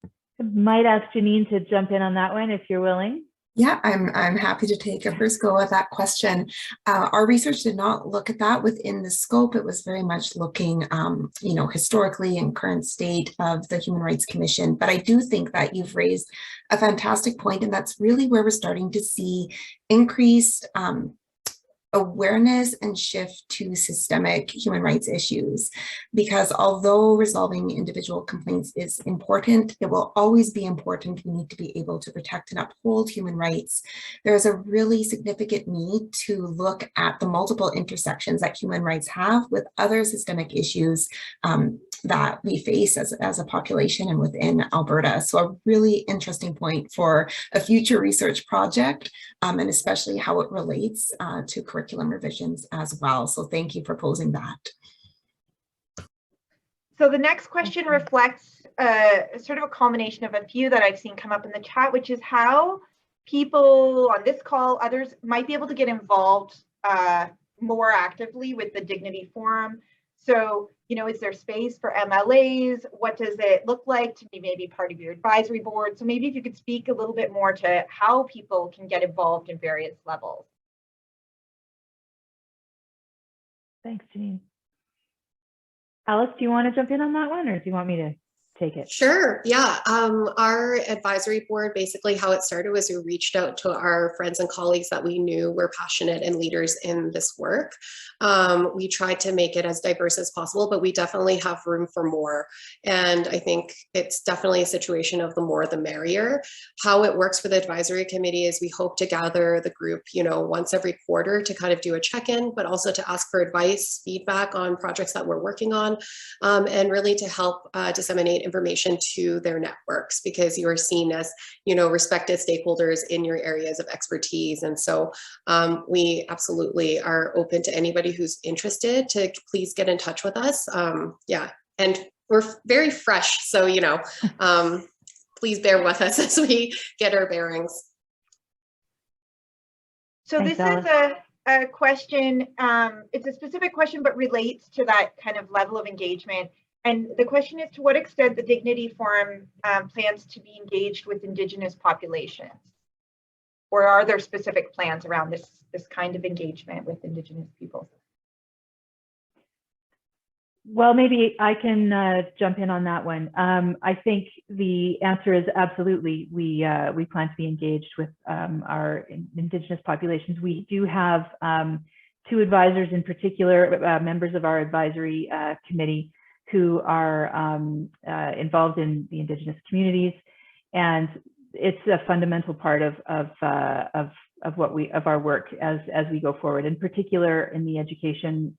I might ask Janine to jump in on that one if you're willing. Yeah, I'm happy to take a first go at that question. Our research did not look at that within the scope. It was very much looking, historically and current state of the Human Rights Commission. But I do think that you've raised a fantastic point, and that's really where we're starting to see increased awareness and shift to systemic human rights issues. Because although resolving individual complaints is important, it will always be important. We need to be able to protect and uphold human rights. There's a really significant need to look at the multiple intersections that human rights have with other systemic issues that we face as a population and within Alberta. So a really interesting point for a future research project, and especially how it relates to curriculum revisions as well. So thank you for posing that. So the next question reflects sort of a culmination of a few that I've seen come up in the chat, which is how people on this call, others might be able to get involved more actively with the Dignity Forum. So, is there space for MLAs? What does it look like to be maybe part of your advisory board? So maybe if you could speak a little bit more to how people can get involved in various levels. Thanks, Janine. Alice, do you want to jump in on that one, or do you want me to take it? Sure. Yeah. Our advisory board, basically how it started was we reached out to our friends and colleagues that we knew were passionate and leaders in this work. We tried to make it as diverse as possible, but we definitely have room for more. And I think it's definitely a situation of the more the merrier. How it works for the advisory committee is we hope to gather the group, once every quarter to kind of do a check-in, but also to ask for advice, feedback on projects that we're working on, and really to help disseminate information to their networks, because you are seen as, respected stakeholders in your areas of expertise. And so we absolutely are open to anybody who's interested to please get in touch with us. Yeah, and we're very fresh, so, please bear with us as we get our bearings. So Thanks, this is a question, it's a specific question, but relates to that kind of level of engagement. And the question is, to what extent the Dignity Forum plans to be engaged with Indigenous populations? Or are there specific plans around this kind of engagement with Indigenous peoples? Well, maybe I can jump in on that one. I think the answer is absolutely. We plan to be engaged with our Indigenous populations. We do have 2 advisors in particular, members of our advisory committee, who are involved in the Indigenous communities, and it's a fundamental part of our work as we go forward. In particular, in the education,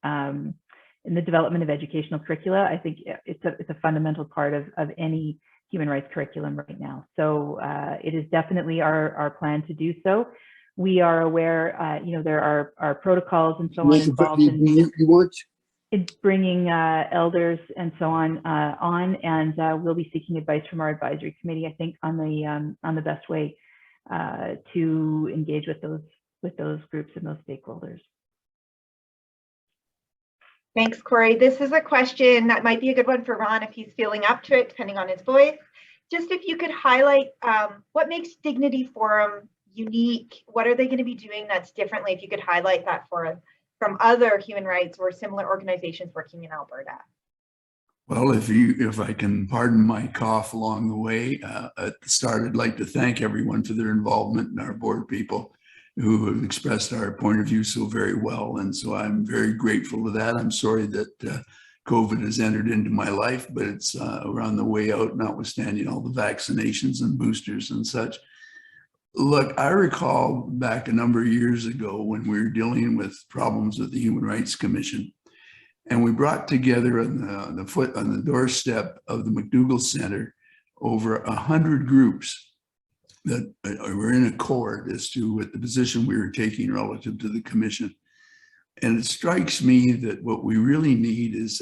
in the development of educational curricula, I think it's a fundamental part of any human rights curriculum right now. So it is definitely our plan to do so. We are aware, there are protocols and so on involved in bringing elders and so on, and we'll be seeking advice from our advisory committee, I think, on the best way to engage with those groups and those stakeholders. Thanks, Corey. This is a question that might be a good one for Ron if he's feeling up to it, depending on his voice. just if you could highlight what makes Dignity Forum unique, what are they going to be doing that's differently, if you could highlight that for us from other human rights or similar organizations working in Alberta. Well, if I can pardon my cough along the way, at the start, I'd like to thank everyone for their involvement and our board people who have expressed our point of view so very well. And so I'm very grateful to that. I'm sorry that COVID has entered into my life, but it's we're on the way out, notwithstanding all the vaccinations and boosters and such. Look, I recall back a number of years ago when we were dealing with problems with the Human Rights Commission, and we brought together on the doorstep of the McDougall Center over 100 groups that were in accord as to what the position we were taking relative to the commission. And it strikes me that what we really need is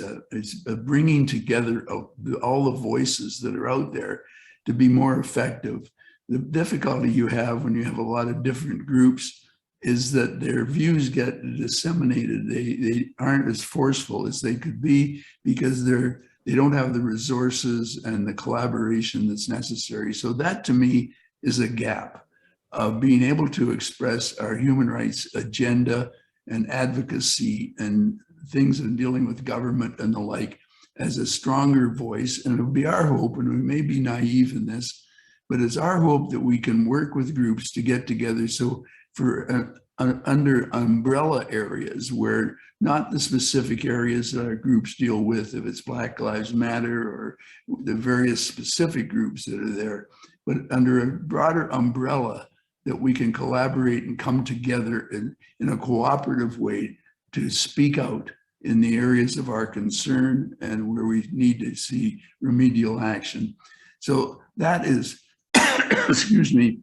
a bringing together of all the voices that are out there to be more effective. The difficulty you have when you have a lot of different groups is that their views get disseminated. They aren't as forceful as they could be because they don't have the resources and the collaboration that's necessary. So that to me is a gap of being able to express our human rights agenda and advocacy and things in dealing with government and the like as a stronger voice. And it'll be our hope, and we may be naive in this, but it's our hope that we can work with groups to get together. So for under umbrella areas where not the specific areas that our groups deal with, if it's Black Lives Matter or the various specific groups that are there, but under a broader umbrella that we can collaborate and come together in a cooperative way to speak out in the areas of our concern and where we need to see remedial action. So that is, excuse me,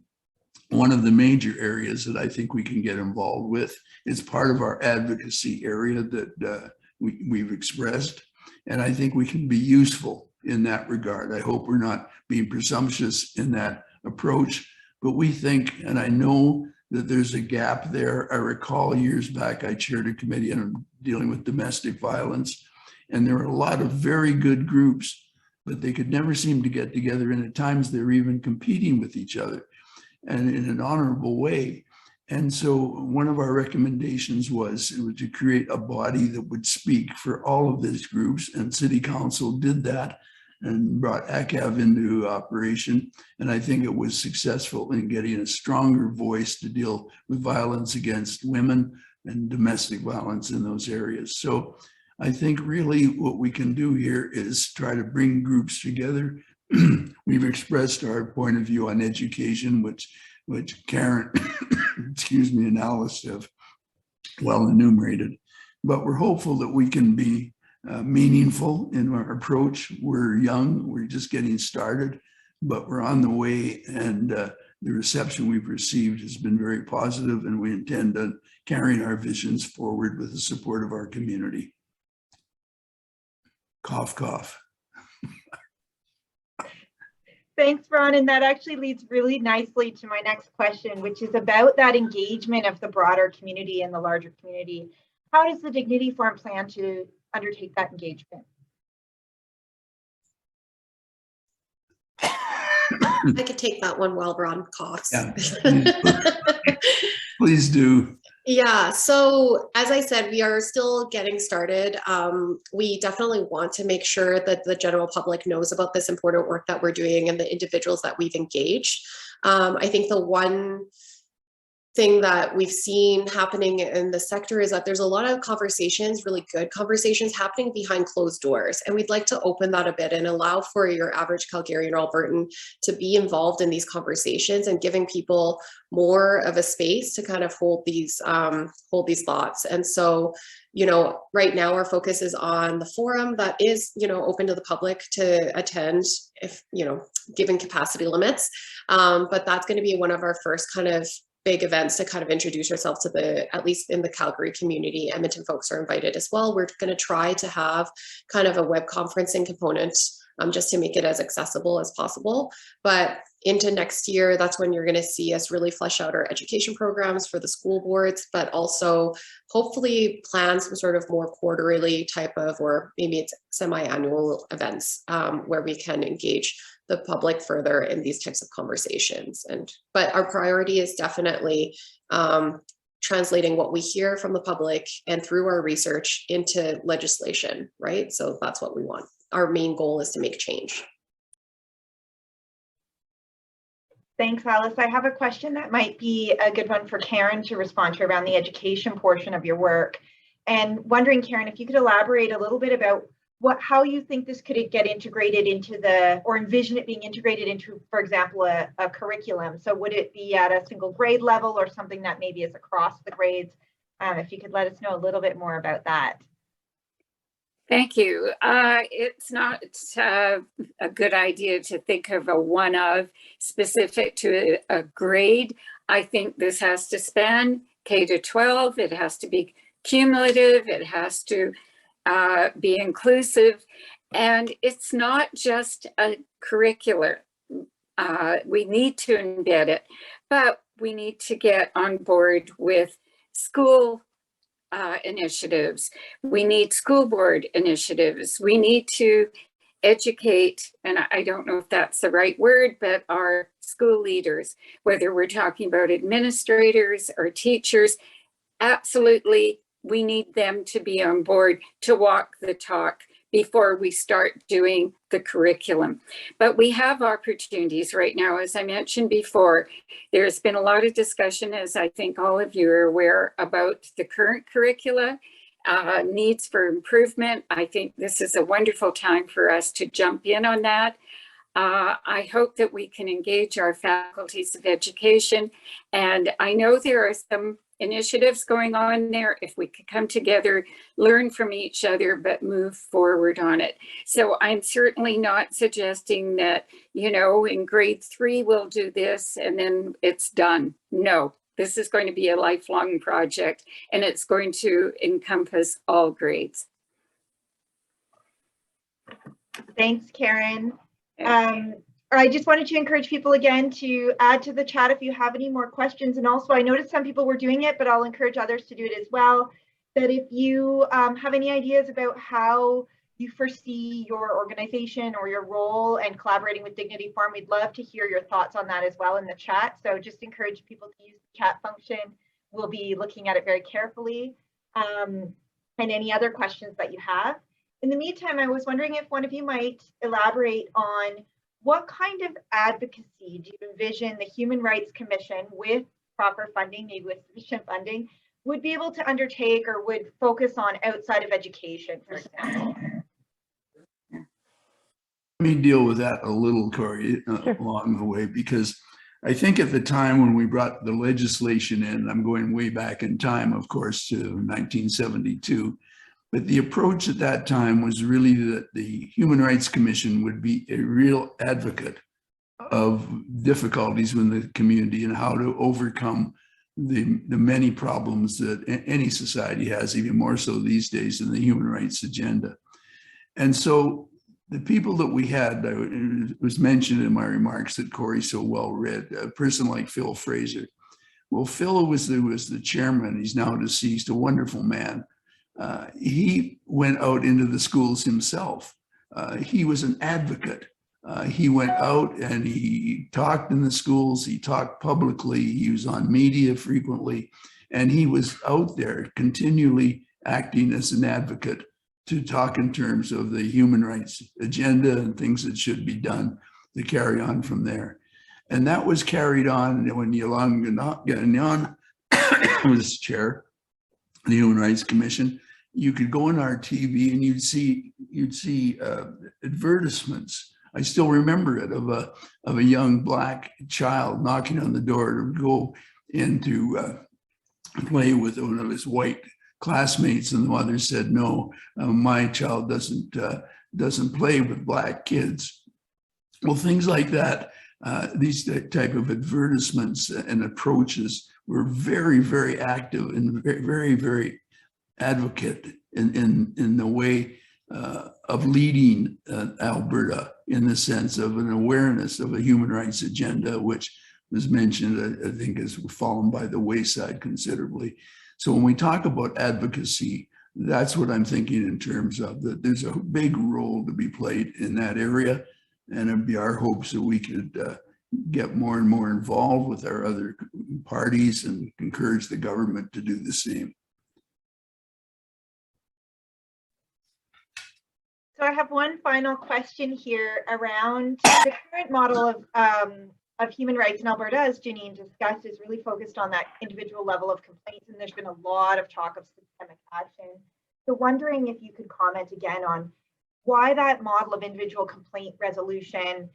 one of the major areas that I think we can get involved with. It's part of our advocacy area that we've expressed, and I think we can be useful in that regard. I hope we're not being presumptuous in that approach, but we think, and I know that there's a gap there. I recall years back, I chaired a committee on dealing with domestic violence, and there were a lot of very good groups, but they could never seem to get together, and at times they were even competing with each other, and in an honorable way. And so one of our recommendations was to create a body that would speak for all of these groups, and City Council did that and brought ACAV into operation. And I think it was successful in getting a stronger voice to deal with violence against women and domestic violence in those areas. So I think really what we can do here is try to bring groups together. We've expressed our point of view on education, which Karen, excuse me, and Alice have well enumerated. But we're hopeful that we can be meaningful in our approach. We're young, we're just getting started, but we're on the way, and the reception we've received has been very positive, and we intend on carrying our visions forward with the support of our community. Cough, cough. Thanks, Ron. And that actually leads really nicely to my next question, which is about that engagement of the broader community and the larger community. How does the Dignity Forum plan to undertake that engagement? I could take that one while Ron coughs. Yeah. Please do. Yeah, so as I said, we are still getting started. We definitely want to make sure that the general public knows about this important work that we're doing and the individuals that we've engaged. I think the one thing that we've seen happening in the sector is that there's a lot of conversations, really good conversations happening behind closed doors. And we'd like to open that a bit and allow for your average Calgarian or Albertan to be involved in these conversations and giving people more of a space to kind of hold these thoughts. And so, you know, right now our focus is on the forum that is, you know, open to the public to attend if, you know, given capacity limits. But that's going to be one of our first kind of big events to kind of introduce yourself to the, at least in the Calgary community. Edmonton folks are invited as well. We're going to try to have kind of a web conferencing component just to make it as accessible as possible. But into next year, that's when you're going to see us really flesh out our education programs for the school boards, but also hopefully plan some sort of more quarterly type of, or maybe it's semi-annual events where we can engage the public further in these types of conversations. But our priority is definitely translating what we hear from the public and through our research into legislation, right? So that's what we want. Our main goal is to make change. Thanks, Alice. I have a question that might be a good one for Karen to respond to around the education portion of your work. And wondering, Karen, if you could elaborate a little bit about how you think this could get integrated into or envision it being integrated into, for example, a curriculum. So would it be at a single grade level or something that maybe is across the grades? If you could let us know a little bit more about that. Thank you. It's not a good idea to think of a one of specific to a grade. I think this has to span K to 12. It has to be cumulative. It has to be inclusive. And it's not just a curricular. We need to embed it, but we need to get on board with school initiatives. We need school board initiatives. We need to educate, and I don't know if that's the right word, but our school leaders, whether we're talking about administrators or teachers, absolutely, we need them to be on board to walk the talk before we start doing the curriculum. But we have opportunities right now. As I mentioned before, there's been a lot of discussion, as I think all of you are aware, about the current curricula, needs for improvement. I think this is a wonderful time for us to jump in on that. I hope that we can engage our faculties of education. And I know there are some initiatives going on there. If we could come together, learn from each other, but move forward on it. So I'm certainly not suggesting that, you know, in grade 3, we'll do this and then it's done. No, this is going to be a lifelong project and it's going to encompass all grades. Thanks, Karen. I just wanted to encourage people again to add to the chat if you have any more questions. And also I noticed some people were doing it, but I'll encourage others to do it as well. That if you have any ideas about how you foresee your organization or your role and collaborating with Dignity Forum, we'd love to hear your thoughts on that as well in the chat. So just encourage people to use the chat function. We'll be looking at it very carefully. And any other questions that you have. In the meantime, I was wondering if one of you might elaborate on what kind of advocacy do you envision the Human Rights Commission, with proper funding, maybe with sufficient funding, would be able to undertake or would focus on outside of education, for example? Let me deal with that a little, Corey, along the way, because I think at the time when we brought the legislation in, I'm going way back in time, of course, to 1972, but the approach at that time was really that the Human Rights Commission would be a real advocate of difficulties in the community and how to overcome the many problems that any society has, even more so these days in the human rights agenda. And so the people that we had, it was mentioned in my remarks that Corey so well read, a person like Phil Fraser. Well, Phil was the chairman, he's now deceased, a wonderful man. He went out into the schools himself. He was an advocate. He went out and he talked in the schools, he talked publicly, he was on media frequently, and he was out there continually acting as an advocate to talk in terms of the human rights agenda and things that should be done to carry on from there. And that was carried on when Yolanda Gagnon was chair of the Human Rights Commission. You could go on our TV and you'd see advertisements. I still remember it, of a young Black child knocking on the door to go in to play with one of his white classmates, and the mother said, "No, my child doesn't play with Black kids." Well, things like that, these type of advertisements and approaches were very, very active and very, very advocate in the way of leading Alberta in the sense of an awareness of a human rights agenda, which was mentioned, I think has fallen by the wayside considerably. So when we talk about advocacy, that's what I'm thinking in terms of that there's a big role to be played in that area. And it'd be our hopes that we could get more and more involved with our other parties and encourage the government to do the same. So I have one final question here around the current model of human rights in Alberta, as Janine discussed, is really focused on that individual level of complaints, and there's been a lot of talk of systemic action. So wondering if you could comment again on why that model of individual complaint resolution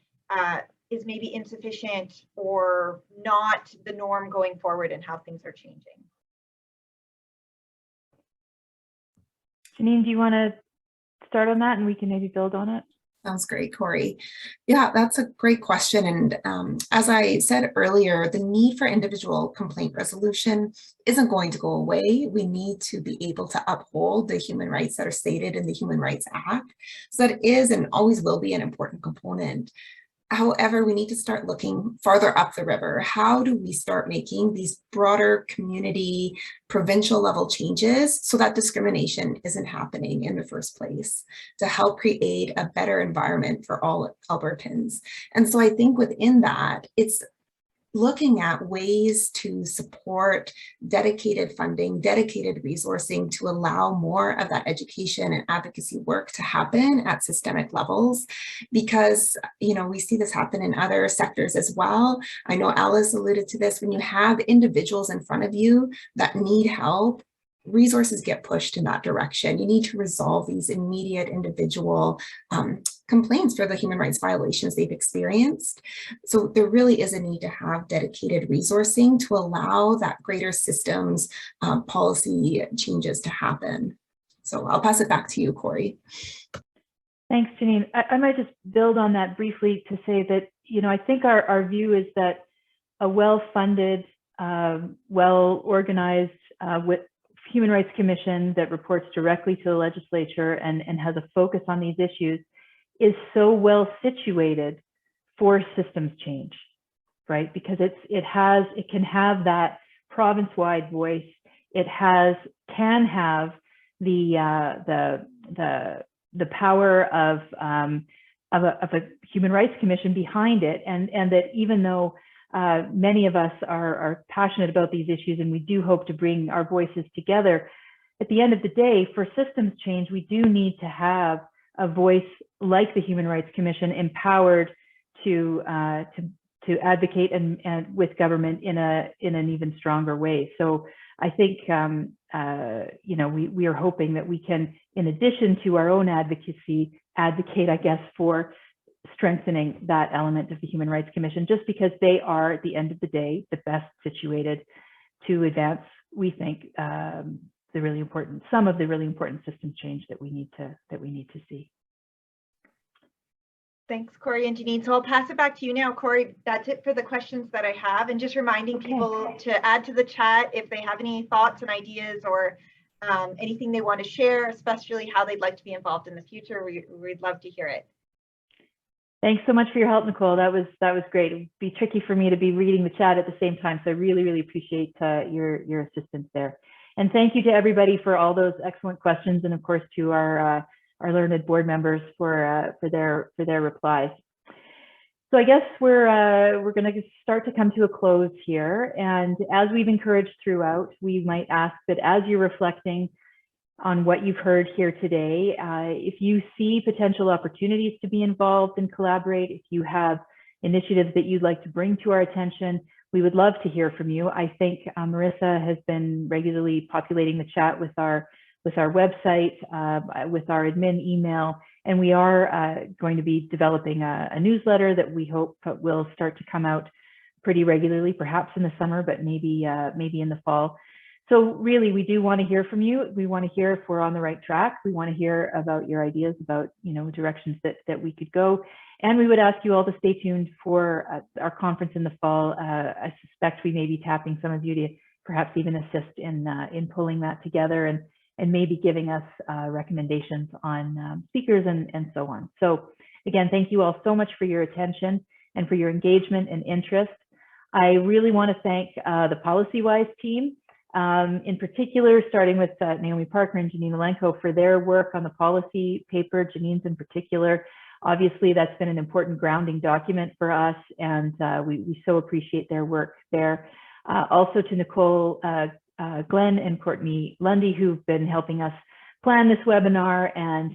is maybe insufficient or not the norm going forward and how things are changing. Janine, do you want to start on that and we can maybe build on it? Sounds great, Corey. Yeah, that's a great question. And as I said earlier, the need for individual complaint resolution isn't going to go away. We need to be able to uphold the human rights that are stated in the Human Rights Act. So that is and always will be an important component. However, we need to start looking farther up the river. How do we start making these broader community, provincial level changes so that discrimination isn't happening in the first place, to help create a better environment for all Albertans? And so I think within that, it's looking at ways to support dedicated funding, dedicated resourcing to allow more of that education and advocacy work to happen at systemic levels, because, you know, we see this happen in other sectors as well. I know Alice alluded to this. When you have individuals in front of you that need help, resources get pushed in that direction. You need to resolve these immediate individual complaints for the human rights violations they've experienced. So there really is a need to have dedicated resourcing to allow that greater systems policy changes to happen. So I'll pass it back to you, Corey. Thanks, Janine. I might just build on that briefly to say that, you know, I think our view is that a well-funded, well-organized with Human Rights Commission that reports directly to the legislature and has a focus on these issues is so well situated for systems change, right? Because it can have that province-wide voice. It can have the power of a Human Rights Commission behind it, and that even though many of us are passionate about these issues and we do hope to bring our voices together, at the end of the day, for systems change, we do need to have a voice like the Human Rights Commission empowered to advocate and with government in an even stronger way. So I think you know, we are hoping that we can, in addition to our own advocacy, advocate, I guess, for strengthening that element of the Human Rights Commission, just because they are, at the end of the day, the best situated to advance, we think, some of the really important system change that we need to see. Thanks, Corey and Janine. So I'll pass it back to you now. Corey, that's it for the questions that I have. And just reminding people to add to the chat if they have any thoughts and ideas or anything they want to share, especially how they'd like to be involved in the future. We'd love to hear it. Thanks so much for your help, Nicole. That was great. It'd be tricky for me to be reading the chat at the same time, so I really appreciate your assistance there. And thank you to everybody for all those excellent questions, and of course to our learned board members for their replies. So I guess we're going to start to come to a close here, and as we've encouraged throughout, we might ask that as you're reflecting on what you've heard here today, if you see potential opportunities to be involved and collaborate, if you have initiatives that you'd like to bring to our attention, we would love to hear from you. I think Marissa has been regularly populating the chat with our website, with our admin email, and we are going to be developing a newsletter that we hope will start to come out pretty regularly, perhaps in the summer, but maybe in the fall. So really, we do want to hear from you. We want to hear if we're on the right track. We want to hear about your ideas about, you know, directions that we could go. And we would ask you all to stay tuned for our conference in the fall. I suspect we may be tapping some of you to perhaps even assist in pulling that together and maybe giving us recommendations on speakers and so on. So again, thank you all so much for your attention and for your engagement and interest. I really want to thank the PolicyWise team, in particular, starting with Naomi Parker and Janine Malenko for their work on the policy paper, Janine's in particular. Obviously, that's been an important grounding document for us, and we so appreciate their work there. Also to Nicole, Glenn, and Courtney Lundy, who've been helping us plan this webinar and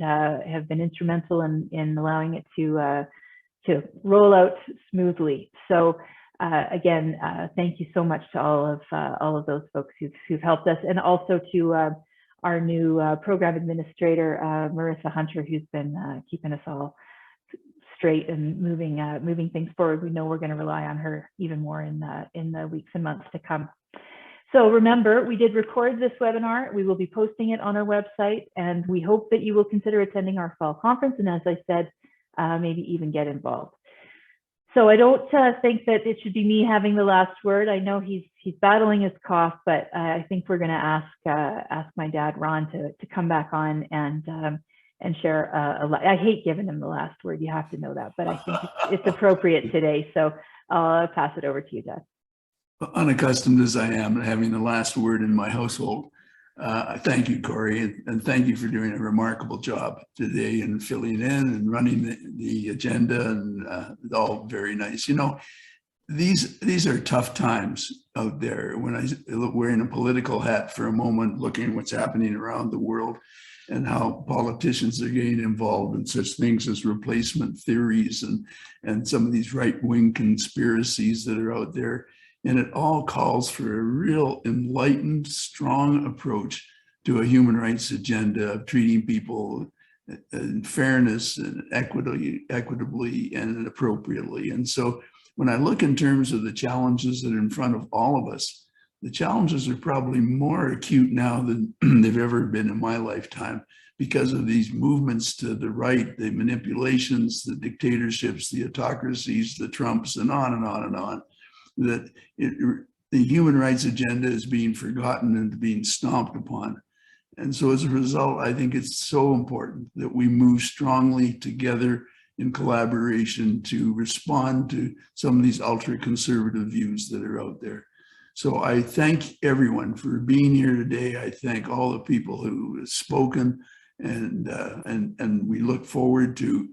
have been instrumental in allowing it to roll out smoothly. So again, thank you so much to all of those folks who've helped us, and also to our new program administrator, Marissa Hunter, who's been keeping us all straight and moving things forward. We know we're going to rely on her even more in the weeks and months to come. So remember, we did record this webinar. We will be posting it on our website, and we hope that you will consider attending our fall conference, and as I said, maybe even get involved. So I don't think that it should be me having the last word. I know he's battling his cough, but I think we're going to ask my dad, Ron, to come back on and share. I hate giving him the last word. You have to know that, but I think it's appropriate today. So I'll pass it over to you, Dad. Unaccustomed as I am to having the last word in my household, thank you, Corey, and thank you for doing a remarkable job today and filling in and running the agenda, and all very nice. You know, these are tough times out there. When I wearing a political hat for a moment, looking at what's happening around the world and how politicians are getting involved in such things as replacement theories and some of these right-wing conspiracies that are out there. And it all calls for a real enlightened, strong approach to a human rights agenda of treating people in fairness and equitably and appropriately. And so when I look in terms of the challenges that are in front of all of us, the challenges are probably more acute now than they've ever been in my lifetime because of these movements to the right, the manipulations, the dictatorships, the autocracies, the Trumps, and on and on and on. That the human rights agenda is being forgotten and being stomped upon. And so as a result, I think it's so important that we move strongly together in collaboration to respond to some of these ultra-conservative views that are out there. So I thank everyone for being here today. I thank all the people who have spoken, and we look forward to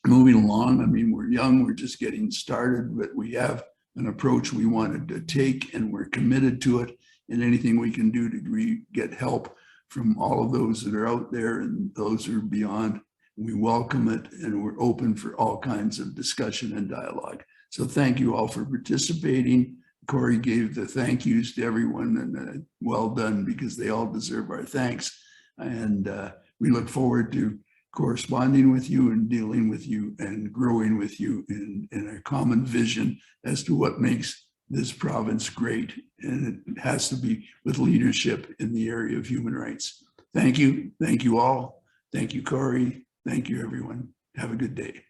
moving along. I mean, we're young, we're just getting started, but we have an approach we wanted to take, and we're committed to it, and anything we can do to get help from all of those that are out there and those who are beyond, we welcome it, and we're open for all kinds of discussion and dialogue. So thank you all for participating. Corey gave the thank yous to everyone, and well done, because they all deserve our thanks. And we look forward to corresponding with you and dealing with you and growing with you in a common vision as to what makes this province great. And it has to be with leadership in the area of human rights. Thank you. Thank you all. Thank you, Corey. Thank you, everyone. Have a good day.